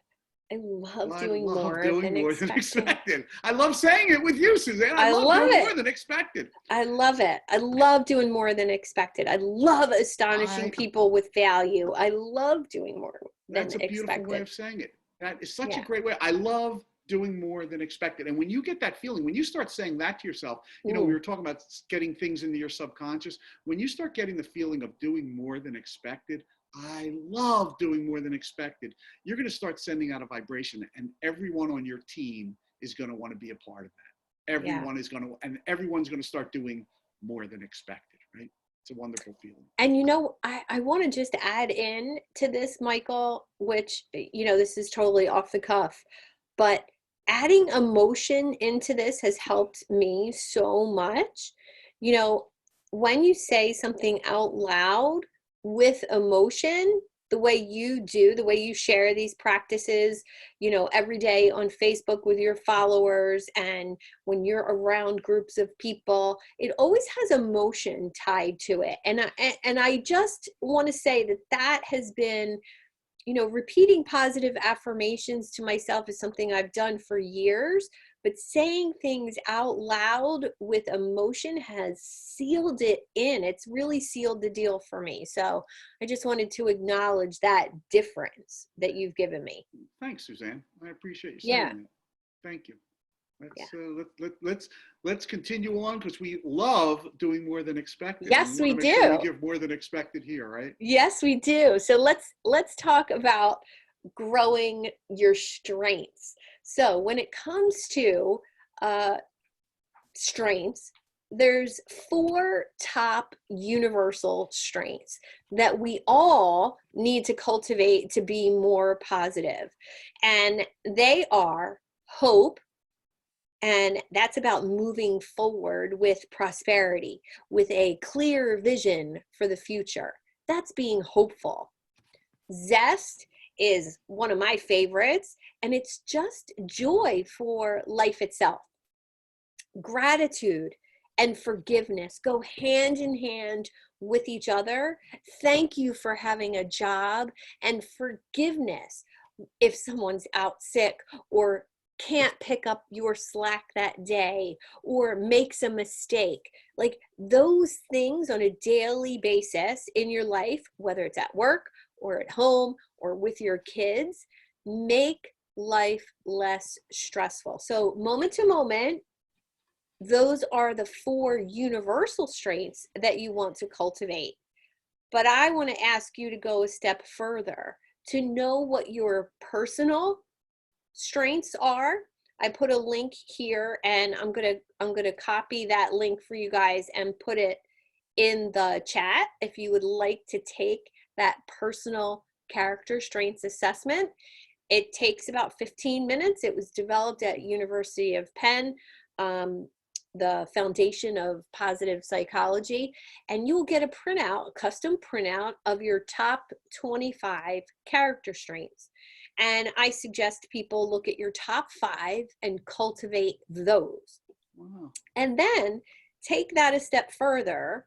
I love doing more than expected. I love saying it with you, Suzanne. I love doing more than expected. I love it. I love doing more than expected. I love astonishing people with value. I love doing more than expected. That's a beautiful way of saying it. That is such a great way. I love doing more than expected. And when you get that feeling, when you start saying that to yourself, we were talking about getting things into your subconscious. When you start getting the feeling of doing more than expected, I love doing more than expected, you're going to start sending out a vibration, and everyone on your team is going to want to be a part of that. Everyone is going to, and everyone's going to start doing more than expected, right? It's a wonderful feeling. And I want to just add in to this, Michael, which, this is totally off the cuff, but adding emotion into this has helped me so much. When you say something out loud with emotion, the way you share these practices, every day on Facebook with your followers, and when you're around groups of people, it always has emotion tied to it. And I just want to say that has been, repeating positive affirmations to myself is something I've done for years, but saying things out loud with emotion has sealed it in. It's really sealed the deal for me. So I just wanted to acknowledge that difference that you've given me. Thanks, Suzanne. I appreciate you saying that. Thank you. Let's continue on, because we love doing more than expected. Yes, we do. Sure we give more than expected here, right? Yes, we do. So let's talk about growing your strengths. So when it comes to strengths, there's 4 top universal strengths that we all need to cultivate to be more positive. And they are hope. And that's about moving forward with prosperity, with a clear vision for the future. That's being hopeful. Zest is one of my favorites, and it's just joy for life itself. Gratitude and forgiveness go hand in hand with each other. Thank you for having a job, and forgiveness if someone's out sick or can't pick up your slack that day or makes a mistake. Like those things on a daily basis in your life, whether it's at work or at home or with your kids, make life less stressful. So moment to moment, those are the 4 universal strengths that you want to cultivate. But I want to ask you to go a step further to know what your personal strengths are. I put a link here, and I'm gonna copy that link for you guys and put it in the chat if you would like to take that personal character strengths assessment. It takes about 15 minutes. It was developed at University of Penn, the Foundation of Positive Psychology, and you will get a printout, a custom printout of your top 25 character strengths. And I suggest people look at your top 5 and cultivate those. Wow. And then take that a step further.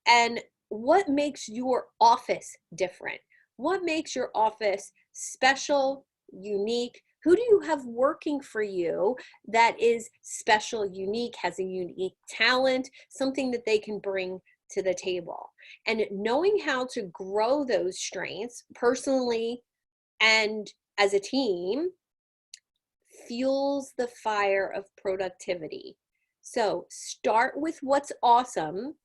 And what makes your office different? What makes your office special, unique? Who do you have working for you that is special, unique, has a unique talent, something that they can bring to the table? And knowing how to grow those strengths personally and as a team fuels the fire of productivity. So start with what's awesome.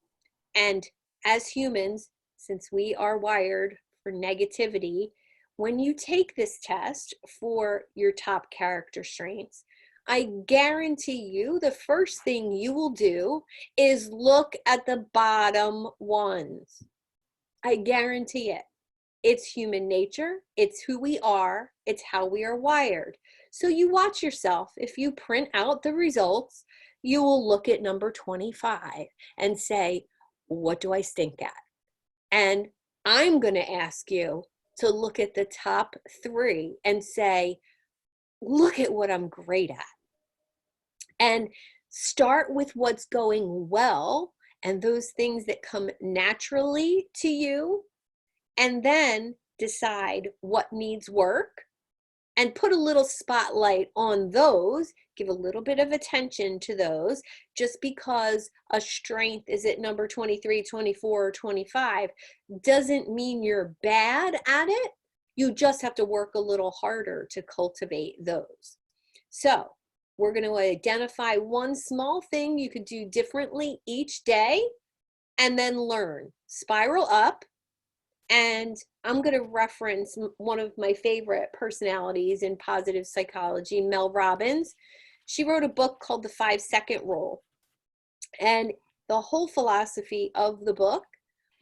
And as humans, since we are wired for negativity, when you take this test for your top character strengths, I guarantee you the first thing you will do is look at the bottom ones. I guarantee it. It's human nature. It's who we are. It's how we are wired. So you watch yourself. If you print out the results, you will look at number 25 and say, what do I stink at? And I'm going to ask you to look at the top 3 and say, look at what I'm great at. And start with what's going well and those things that come naturally to you, and then decide what needs work and put a little spotlight on those, give a little bit of attention to those. Just because a strength is at number 23, 24, or 25 doesn't mean you're bad at it. You just have to work a little harder to cultivate those. So we're going to identify one small thing you could do differently each day and then learn. Spiral up. And I'm going to reference one of my favorite personalities in positive psychology, Mel Robbins. She wrote a book called The 5-Second Rule. And the whole philosophy of the book,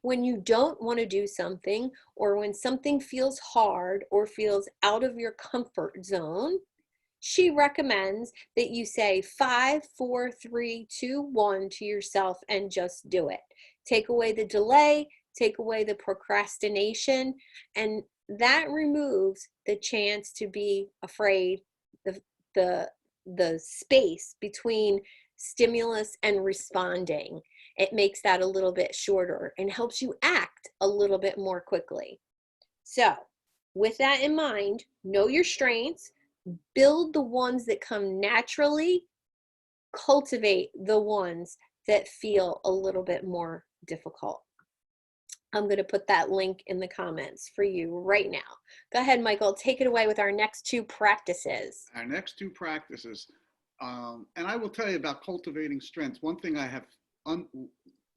when you don't want to do something, or when something feels hard or feels out of your comfort zone, she recommends that you say 5, 4, 3, 2, 1 to yourself and just do it. Take away the delay. Take away the procrastination, and that removes the chance to be afraid, the space between stimulus and responding. It makes that a little bit shorter and helps you act a little bit more quickly. So with that in mind, know your strengths, build the ones that come naturally, cultivate the ones that feel a little bit more difficult. I'm going to put that link in the comments for you right now. Go ahead, Michael, take it away with our next 2 practices. Our next 2 practices, and I will tell you about cultivating strengths. One thing I have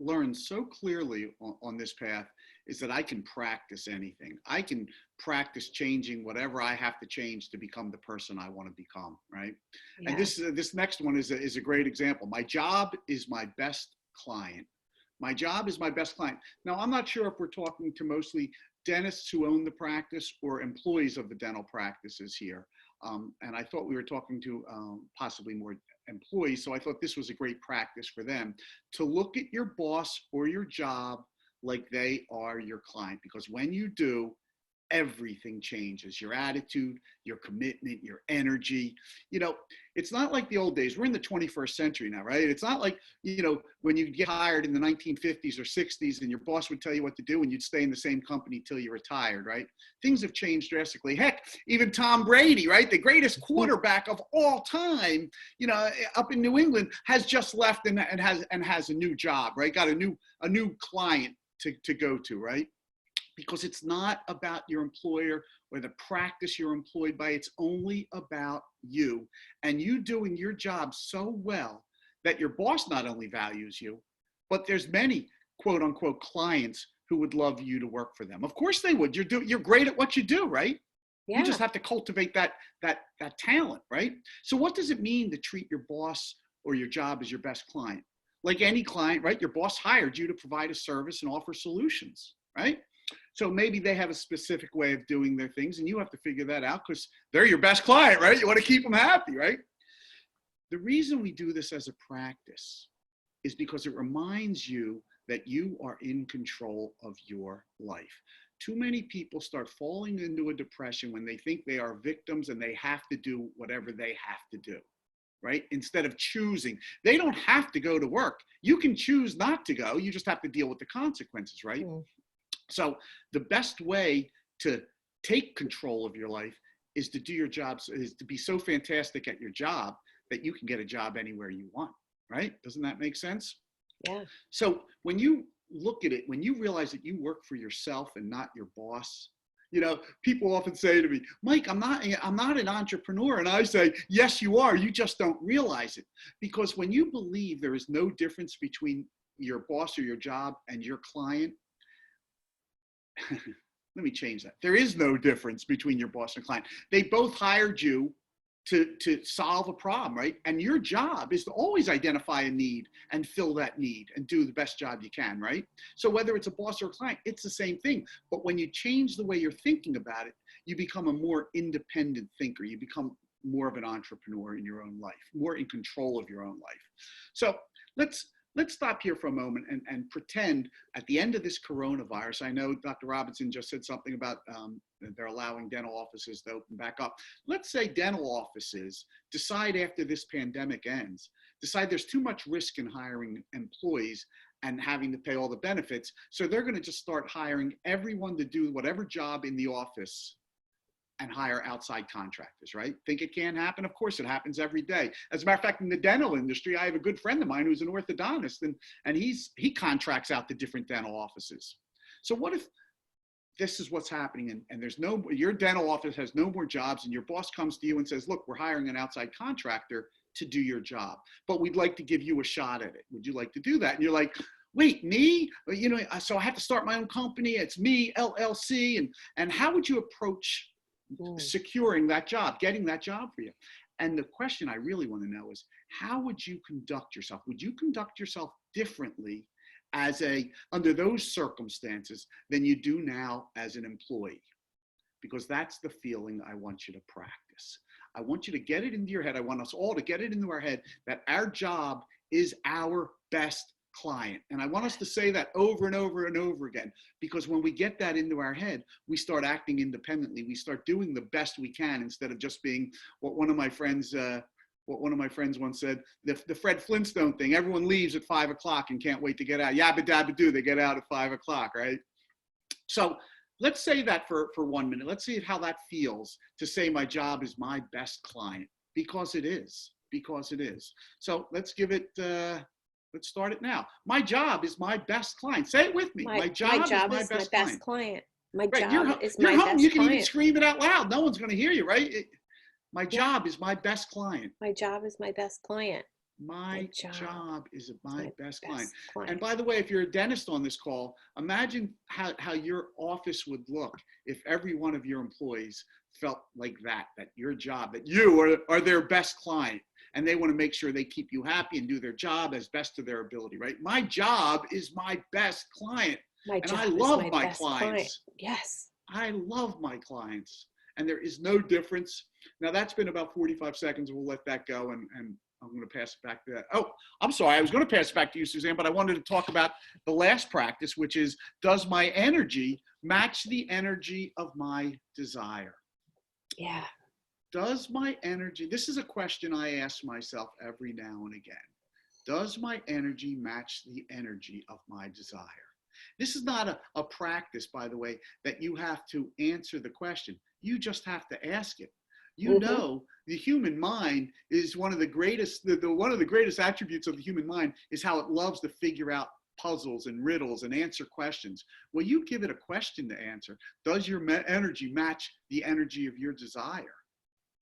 learned so clearly on this path is that I can practice anything. I can practice changing whatever I have to change to become the person I want to become, right? Yeah. And this next one is a great example. My job is my best client. My job is my best client. Now, I'm not sure if we're talking to mostly dentists who own the practice or employees of the dental practices here. And I thought we were talking to possibly more employees. So I thought this was a great practice for them to look at your boss or your job like they are your client. Because when you do, everything changes. Your attitude, your commitment, your energy. You know, it's not like the old days. We're in the 21st century now, right? It's not like, you know, when you get hired in the 1950s or 60s and your boss would tell you what to do and you'd stay in the same company till you retired, right? Things have changed drastically. Heck, even Tom Brady, right? The greatest quarterback of all time, you know, up in New England has just left and has a new job, right? Got a new client to go to, right? Because it's not about your employer or the practice you're employed by. It's only about you and you doing your job so well that your boss not only values you, but there's many quote unquote clients who would love you to work for them. Of course they would. You're great at what you do, right? Yeah. You just have to cultivate that talent, right? So what does it mean to treat your boss or your job as your best client? Like any client, right? Your boss hired you to provide a service and offer solutions, right? So maybe they have a specific way of doing their things and you have to figure that out because they're your best client, right? You want to keep them happy, right? The reason we do this as a practice is because it reminds you that you are in control of your life. Too many people start falling into a depression when they think they are victims and they have to do whatever they have to do, right? Instead of choosing. They don't have to go to work. You can choose not to go. You just have to deal with the consequences, right? So the best way to take control of your life is to do your job, is to be so fantastic at your job that you can get a job anywhere you want, right? Doesn't that make sense? Yeah. So when you look at it, when you realize that you work for yourself and not your boss, you know, people often say to me, Mike, I'm not an entrepreneur. And I say, yes, you are. You just don't realize it. Because when you believe there is no difference between your boss or your job and your client, let me change that. There is no difference between your boss and client. They both hired you to solve a problem, right? And your job is to always identify a need and fill that need and do the best job you can, right? So whether it's a boss or a client, it's the same thing. But when you change the way you're thinking about it, you become a more independent thinker. You become more of an entrepreneur in your own life, more in control of your own life. So let's stop here for a moment and pretend at the end of this coronavirus, I know Dr. Robinson just said something about they're allowing dental offices to open back up. Let's say dental offices decide after this pandemic ends, decide there's too much risk in hiring employees and having to pay all the benefits. So they're going to just start hiring everyone to do whatever job in the office and hire outside contractors, right? Think it can happen? Of course, it happens every day. As a matter of fact, in the dental industry, I have a good friend of mine who's an orthodontist, and he contracts out to different dental offices. So what if this is what's happening and there's your dental office has no more jobs and your boss comes to you and says, look, we're hiring an outside contractor to do your job, but we'd like to give you a shot at it. Would you like to do that? And you're like, wait, me? You know, so I have to start my own company. It's me, LLC. And how would you approach securing that job, getting that job for you? And the question I really want to know is, how would you conduct yourself? Would you conduct yourself differently under those circumstances than you do now as an employee? Because that's the feeling I want you to practice. I want you to get it into your head. I want us all to get it into our head that our job is our best client. And I want us to say that over and over and over again, because when we get that into our head, we start acting independently. We start doing the best we can instead of just being what one of my friends once said, the Fred Flintstone thing. Everyone leaves at 5 o'clock and can't wait to get out. Yabba dabba do, they get out at 5 o'clock, right? So let's say that for 1 minute. Let's see how that feels to say my job is my best client, because it is, So let's give it, let's start it now. My job is my best client. Say it with me. My job is my best client. My right. job is you're my home. best You can client. even scream it out loud. No one's going to hear you, right? My job is my best client. My job is my best client. My job is my best client. And by the way, if you're a dentist on this call, imagine how your office would look if every one of your employees felt like that your job, that you are their best client. And they want to make sure they keep you happy and do their job as best to their ability, right? My job is my best client. And I love my clients. Yes. I love my clients. And there is no difference. Now that's been about 45 seconds. We'll let that go. And I'm going to pass it back to that. Oh, I'm sorry. I was going to pass it back to you, Suzanne, but I wanted to talk about the last practice, which is, does my energy match the energy of my desire? Yeah. Does my energy, this is a question I ask myself every now and again. Does my energy match the energy of my desire? This is not a practice, by the way, that you have to answer the question. You just have to ask it. You know, the human mind is one of the greatest, one of the greatest attributes of the human mind is how it loves to figure out puzzles and riddles and answer questions. Well, you give it a question to answer. Does your energy match the energy of your desire?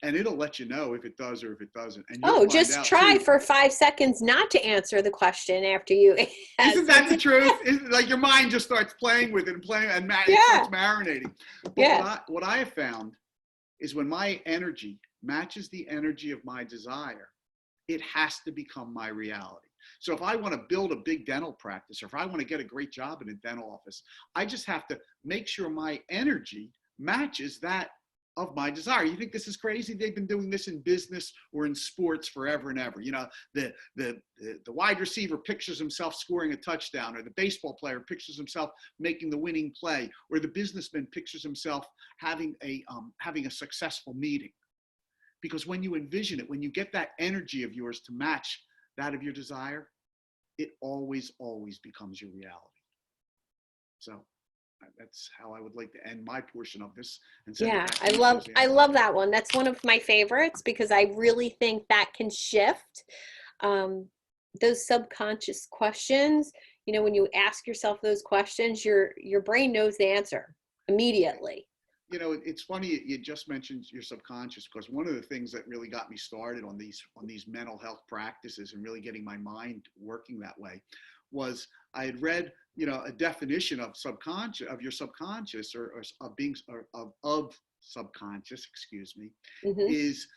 and it'll let you know if it does or if it doesn't. And oh, just try for 5 seconds not to answer the question after you. Isn't that the truth? Isn't, like your mind just starts playing with it and playing, and it starts marinating. But what I have found is when my energy matches the energy of my desire, it has to become my reality. So if I want to build a big dental practice, or if I want to get a great job in a dental office, I just have to make sure my energy matches that of my desire. You think this is crazy? They've been doing this in business or in sports forever and ever. You know, the wide receiver pictures himself scoring a touchdown, or the baseball player pictures himself making the winning play, or the businessman pictures himself having a successful meeting. Because when you envision it, when you get that energy of yours to match that of your desire, it always, always becomes your reality. So that's how I would like to end my portion of this. And yeah, I love that one. That's one of my favorites, because I really think that can shift those subconscious questions. You know, when you ask yourself those questions, your brain knows the answer immediately. You know, it's funny you just mentioned your subconscious, because one of the things that really got me started on these mental health practices and really getting my mind working that way was I had read, you know, a definition of your subconscious, or of being, or of subconscious, excuse me, is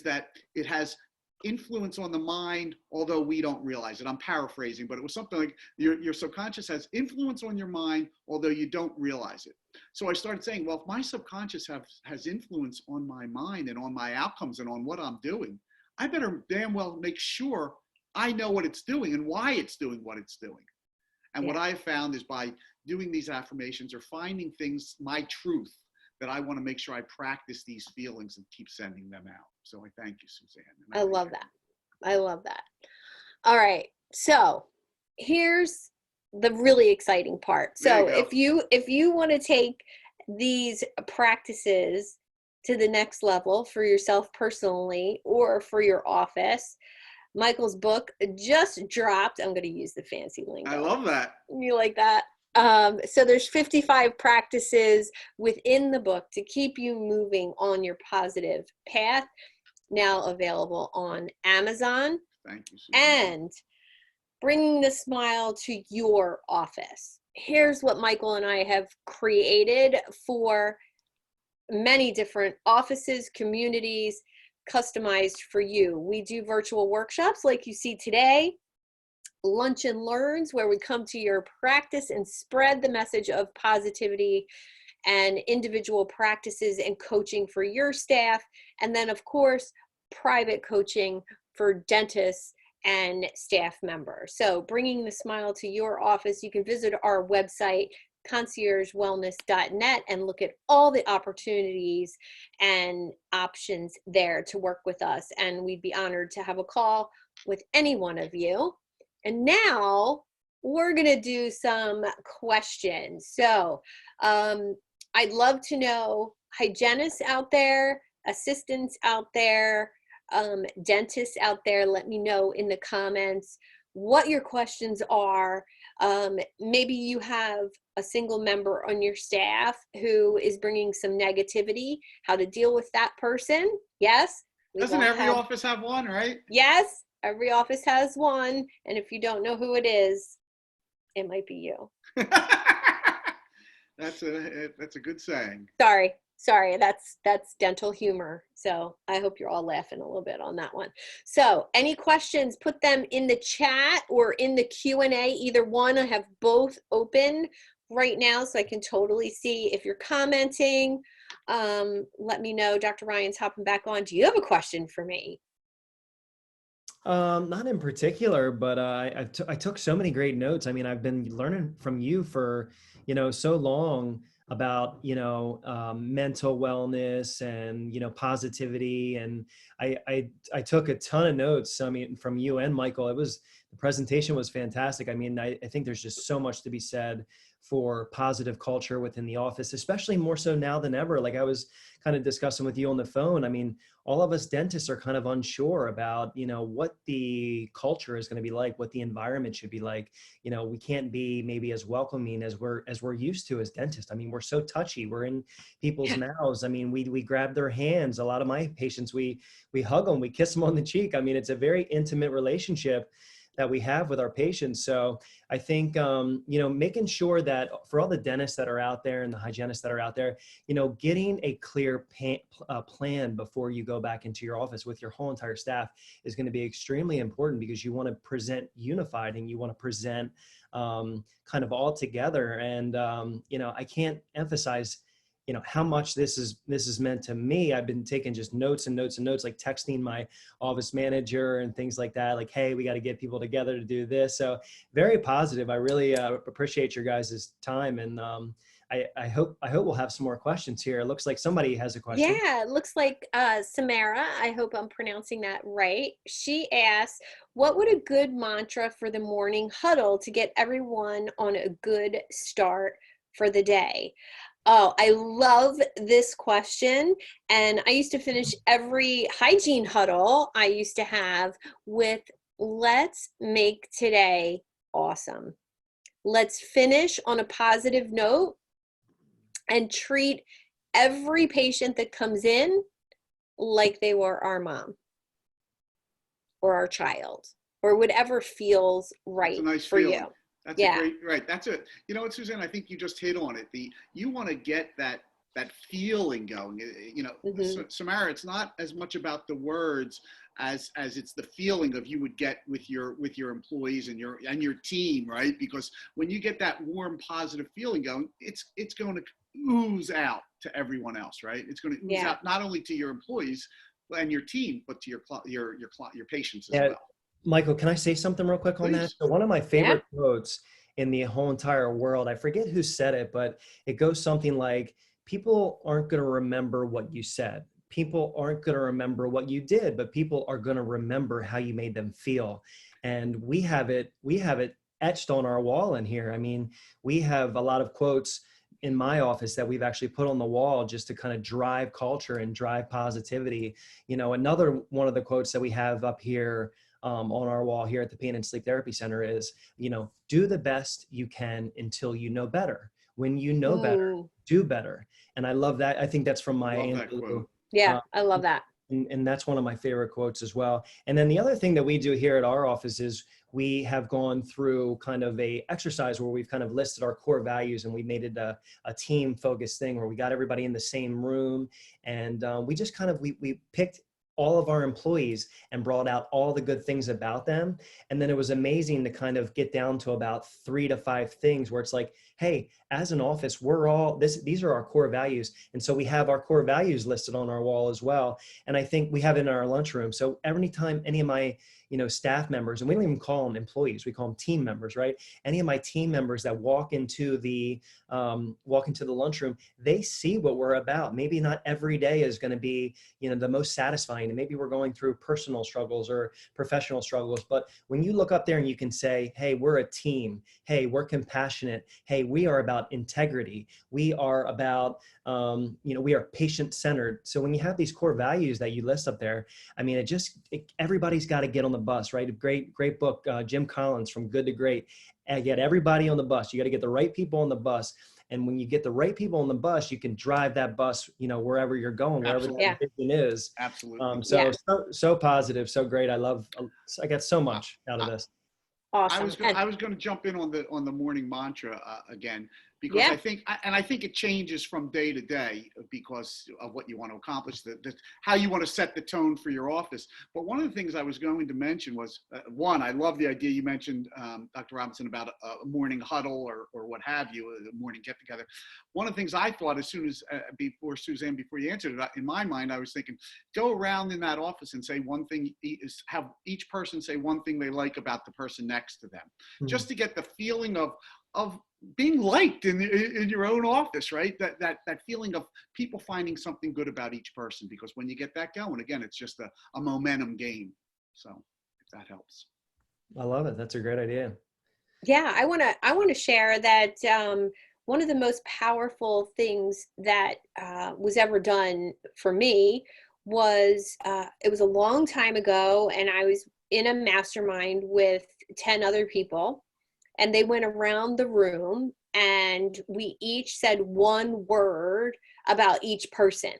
that it has influence on the mind, although we don't realize it. I'm paraphrasing, but it was something like your subconscious has influence on your mind, although you don't realize it. So I started saying, well, if my subconscious has influence on my mind and on my outcomes and on what I'm doing, I better damn well make sure I know what it's doing and why it's doing what it's doing. And what I found is by doing these affirmations, or finding things, my truth, that I want to make sure I practice these feelings and keep sending them out. So I thank you, Suzanne. I love that. I love that. All right. So here's the really exciting part. So if you want to take these practices to the next level for yourself personally, or for your office, Michael's book just dropped. I'm going to use the fancy lingo. I love that. You like that? So there's 55 practices within the book to keep you moving on your positive path, now available on Amazon. Thank you, Suzanne. And bringing the smile to your office. Here's what Michael and I have created for many different offices, communities, customized for you. We do virtual workshops like you see today, lunch and learns, where we come to your practice and spread the message of positivity, and individual practices and coaching for your staff. And then of course, private coaching for dentists and staff members. So bringing the smile to your office, you can visit our website, conciergewellness.net, and look at all the opportunities and options there to work with us. And we'd be honored to have a call with any one of you. And now we're going to do some questions. So I'd love to know, hygienists out there, assistants out there, dentists out there, let me know in the comments what your questions are. Maybe you have a single member on your staff who is bringing some negativity, how to deal with that person. Yes. Doesn't every office have one, right? Yes, every office has one. And if you don't know who it is, it might be you. That's a good saying. Sorry, that's dental humor. So I hope you're all laughing a little bit on that one. So any questions, put them in the chat or in the Q&A, either one. I have both open right now, so I can totally see if you're commenting. Let me know. Dr. Ryan's hopping back on. Do you have a question for me? Not in particular, but I took so many great notes. I mean, I've been learning from you for, so long about, mental wellness and, positivity. And I took a ton of notes. I mean, from you and Michael, the presentation was fantastic. I mean, I think there's just so much to be said for positive culture within the office, especially more so now than ever. Like I was kind of discussing with you on the phone. I mean, all of us dentists are kind of unsure about, what the culture is going to be like, what the environment should be like. We can't be maybe as welcoming as we're used to as dentists. I mean, we're so touchy. We're in people's mouths. I mean, we grab their hands. A lot of my patients, we hug them, we kiss them on the cheek. I mean, it's a very intimate relationship that we have with our patients. So I think, making sure that for all the dentists that are out there and the hygienists that are out there, getting a clear plan before you go back into your office with your whole entire staff is going to be extremely important, because you want to present unified and you want to present kind of all together. And, I can't emphasize how much this is meant to me. I've been taking just notes and notes and notes, like texting my office manager and things like that. Like, hey, we got to get people together to do this. So very positive. I really appreciate your guys' time. And I hope we'll have some more questions here. It looks like somebody has a question. Yeah, it looks like Samara, I hope I'm pronouncing that right. She asked, what would a good mantra for the morning huddle to get everyone on a good start for the day? Oh, I love this question. And I used to finish every hygiene huddle I used to have with, let's make today awesome. Let's finish on a positive note and treat every patient that comes in like they were our mom or our child or whatever feels right for you. That's a great, right. That's it. You know what, Suzanne, I think you just hit on it. You want to get that feeling going. Samara, it's not as much about the words as it's the feeling of you would get with your employees and your team, right? Because when you get that warm, positive feeling going, it's going to ooze out to everyone else, right? It's going to ooze out not only to your employees and your team, but to your patients as well. Michael, can I say something real quick on that? So one of my favorite quotes in the whole entire world, I forget who said it, but it goes something like, people aren't going to remember what you said. People aren't going to remember what you did, but people are going to remember how you made them feel. And we have it etched on our wall in here. I mean, we have a lot of quotes in my office that we've actually put on the wall just to kind of drive culture and drive positivity. Another one of the quotes that we have up here on our wall here at the Pain and Sleep Therapy Center is, do the best you can until you know better. When you know better, do better. And I love that. I think that's from my Aunt Lulu. Yeah, I love that. And that's one of my favorite quotes as well. And then the other thing that we do here at our office is we have gone through kind of a exercise where we've kind of listed our core values, and we made it a team focused thing where we got everybody in the same room. And we just kind of, we picked all of our employees and brought out all the good things about them. And then it was amazing to kind of get down to about 3 to 5 things where it's like, hey, as an office, these are our core values. And so we have our core values listed on our wall as well. And I think we have it in our lunchroom. So every time any of my staff members, and we don't even call them employees, we call them team members, right? Any of my team members that walk into the lunchroom, they see what we're about. Maybe not every day is going to be, the most satisfying. And maybe we're going through personal struggles or professional struggles. But when you look up there and you can say, hey, we're a team. Hey, we're compassionate. Hey, we are about integrity. We are about, we are patient-centered. So when you have these core values that you list up there, I mean, everybody's got to get on the bus, right? A great book, Jim Collins, From Good to Great. And get everybody on the bus. You got to get the right people on the bus. And when you get the right people on the bus, you can drive that bus, wherever you're going, wherever that vision is. Absolutely. So positive, so great. I got so much out of this. Awesome. I was going to jump in on the morning mantra again, because I think it changes from day to day because of what you want to accomplish, how you want to set the tone for your office. But one of the things I was going to mention was, one, I love the idea you mentioned, Dr. Robinson, about a morning huddle or what have you, a morning get together. One of the things I thought as soon as, before you answered it, in my mind, I was thinking, go around in that office and say one thing, have each person say one thing they like about the person next to them, just to get the feeling of being liked in your own office, right? That feeling of people finding something good about each person, because when you get that going, again, it's just a momentum game. So if that helps. I love it. That's a great idea. Yeah, I want to share that one of the most powerful things that was ever done for me was it was a long time ago, and I was in a mastermind with 10 other people, and they went around the room and we each said one word about each person.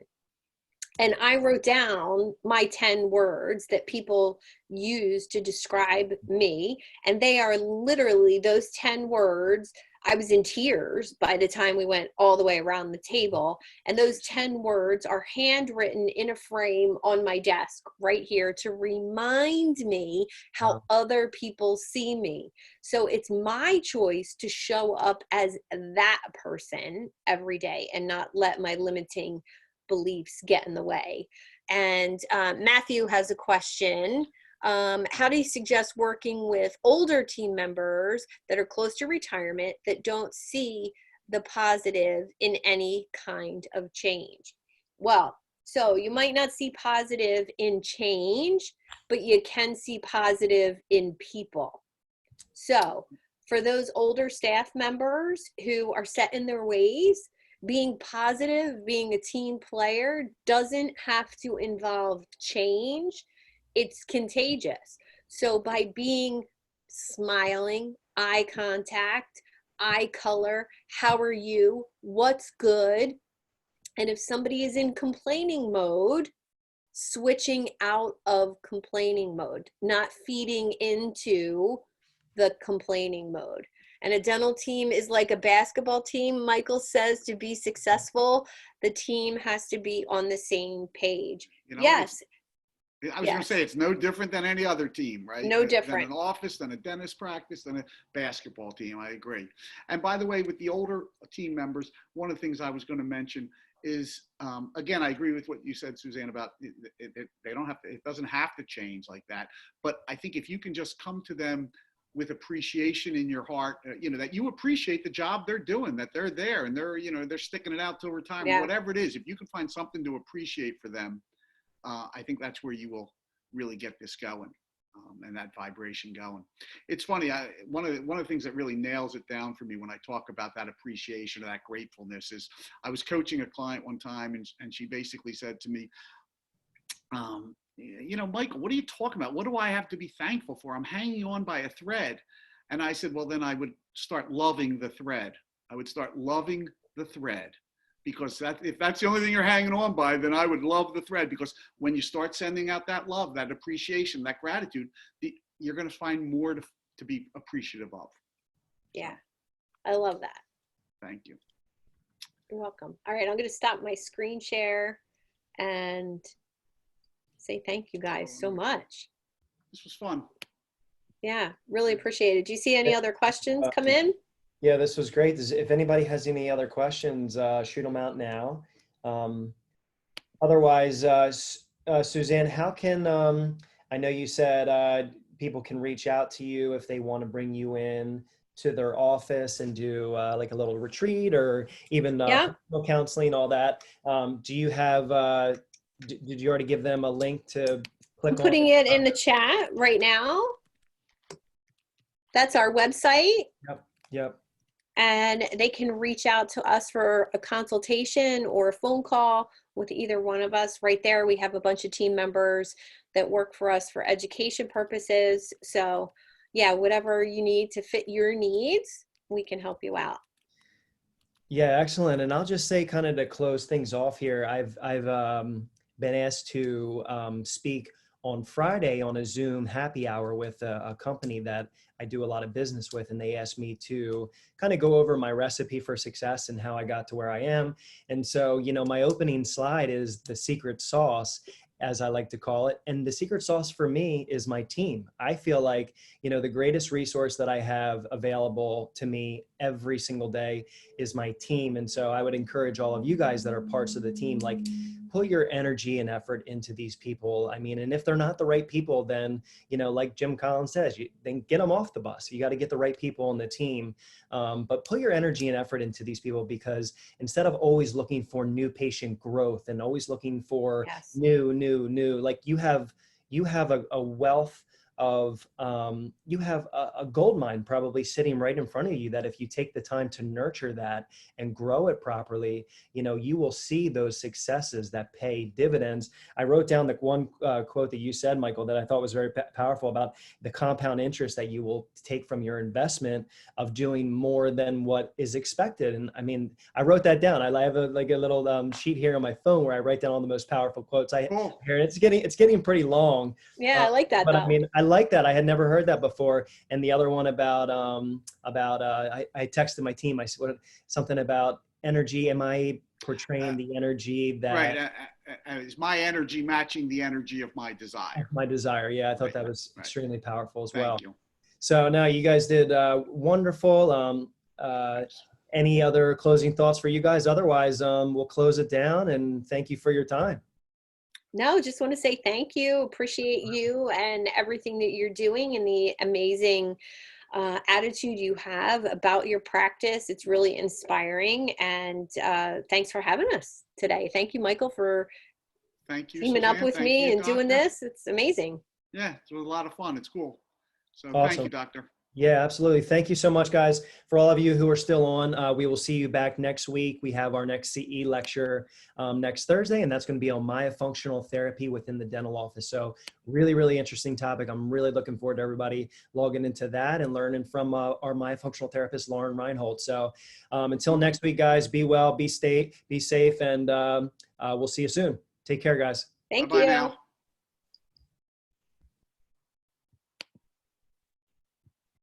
And I wrote down my 10 words that people use to describe me. And they are literally those 10 words. I was in tears by the time we went all the way around the table. And those 10 words are handwritten in a frame on my desk right here to remind me how Wow. other people see me. So it's my choice to show up as that person every day and not let my limiting beliefs get in the way. And Matthew has a question. How do you suggest working with older team members that are close to retirement that don't see the positive in any kind of change? Well, so you might not see positive in change, but you can see positive in people. So for those older staff members who are set in their ways, being positive, being a team player doesn't have to involve change. It's contagious. So by being smiling, eye contact, eye color, how are you? What's good? And if somebody is in complaining mode, switching out of complaining mode, not feeding into the complaining mode. And a dental team is like a basketball team. Michael says to be successful, the team has to be on the same page. You know, Yes. I was going to say, it's no different than any other team, right? No Than different. an office, than a dentist practice, than a basketball team. I agree. And by the way, with the older team members, one of the things I was going to mention is, again, I agree with what you said, Suzanne, about they don't have to, it doesn't have to change like that. But I think if you can just come to them with appreciation in your heart, that you appreciate the job they're doing, that they're there and they're sticking it out till retirement, Yeah. whatever it is, if you can find something to appreciate for them, I think that's where you will really get this going, and that vibration going. It's funny. One of the things that really nails it down for me when I talk about that appreciation or that gratefulness is I was coaching a client one time, and she basically said to me, Michael, what are you talking about? What do I have to be thankful for? I'm hanging on by a thread. And I said, well, then I would start loving the thread. I would start loving the thread. Because if that's the only thing you're hanging on by, then I would love the thread. Because when you start sending out that love, that appreciation, that gratitude, you're going to find more to be appreciative of. Yeah, I love that. Thank you. You're welcome. All right, I'm going to stop my screen share and say thank you guys so much. This was fun. Yeah, really appreciate it. Do you see any other questions come in? Yeah, this was great. If anybody has any other questions, shoot them out now. Otherwise, Suzanne, how can, I know you said people can reach out to you if they want to bring you in to their office and do like a little retreat or even personal counseling, all that. Do you have, did you already give them a link to click on? I'm putting it in the chat right now. That's our website. Yep. And they can reach out to us for a consultation or a phone call with either one of us. Right there, we have a bunch of team members that work for us for education purposes. So yeah, whatever you need to fit your needs, we can help you out. Yeah, excellent. And I'll just say, kind of to close things off here, I've been asked to speak on Friday on a Zoom happy hour with a company that I do a lot of business with, and they asked me to kind of go over my recipe for success and how I got to where I am. And so, my opening slide is the secret sauce, as I like to call it. And the secret sauce for me is my team. I feel like, the greatest resource that I have available to me every single day is my team. And so I would encourage all of you guys that are parts of the team, like, put your energy and effort into these people. I mean, and if they're not the right people, then, like Jim Collins says, then get them off the bus. You got to get the right people on the team. But put your energy and effort into these people, because instead of always looking for new patient growth and always looking for new, like you have a wealth you have a gold mine probably sitting right in front of you, that if you take the time to nurture that and grow it properly, you will see those successes that pay dividends. I wrote down the one quote that you said, Michael, that I thought was very powerful, about the compound interest that you will take from your investment of doing more than what is expected. And I mean, I wrote that down. I have a little sheet here on my phone where I write down all the most powerful quotes I hear. It's getting pretty long. Yeah, I like that. But I mean, I like that. I had never heard that before. And the other one about I texted my team. I said something about energy. Am I portraying the energy that? Right. Is my energy matching the energy of my desire? My desire. Yeah, I thought that was extremely powerful as well. Thank you. So now you guys did wonderful. Any other closing thoughts for you guys? Otherwise, we'll close it down, and thank you for your time. No, just want to say thank you. Appreciate you and everything that you're doing, and the amazing attitude you have about your practice. It's really inspiring. And thanks for having us today. Thank you, Michael, for teaming up with me and doing this. It's amazing. Yeah, it was a lot of fun. It's cool. So awesome. Thank you, Doctor. Yeah, absolutely. Thank you so much, guys. For all of you who are still on, we will see you back next week. We have our next CE lecture next Thursday, and that's going to be on myofunctional therapy within the dental office. So really, really interesting topic. I'm really looking forward to everybody logging into that and learning from our myofunctional therapist, Lauren Reinhold. So until next week, guys, be well, be safe, and we'll see you soon. Take care, guys. Thank Bye-bye you. now.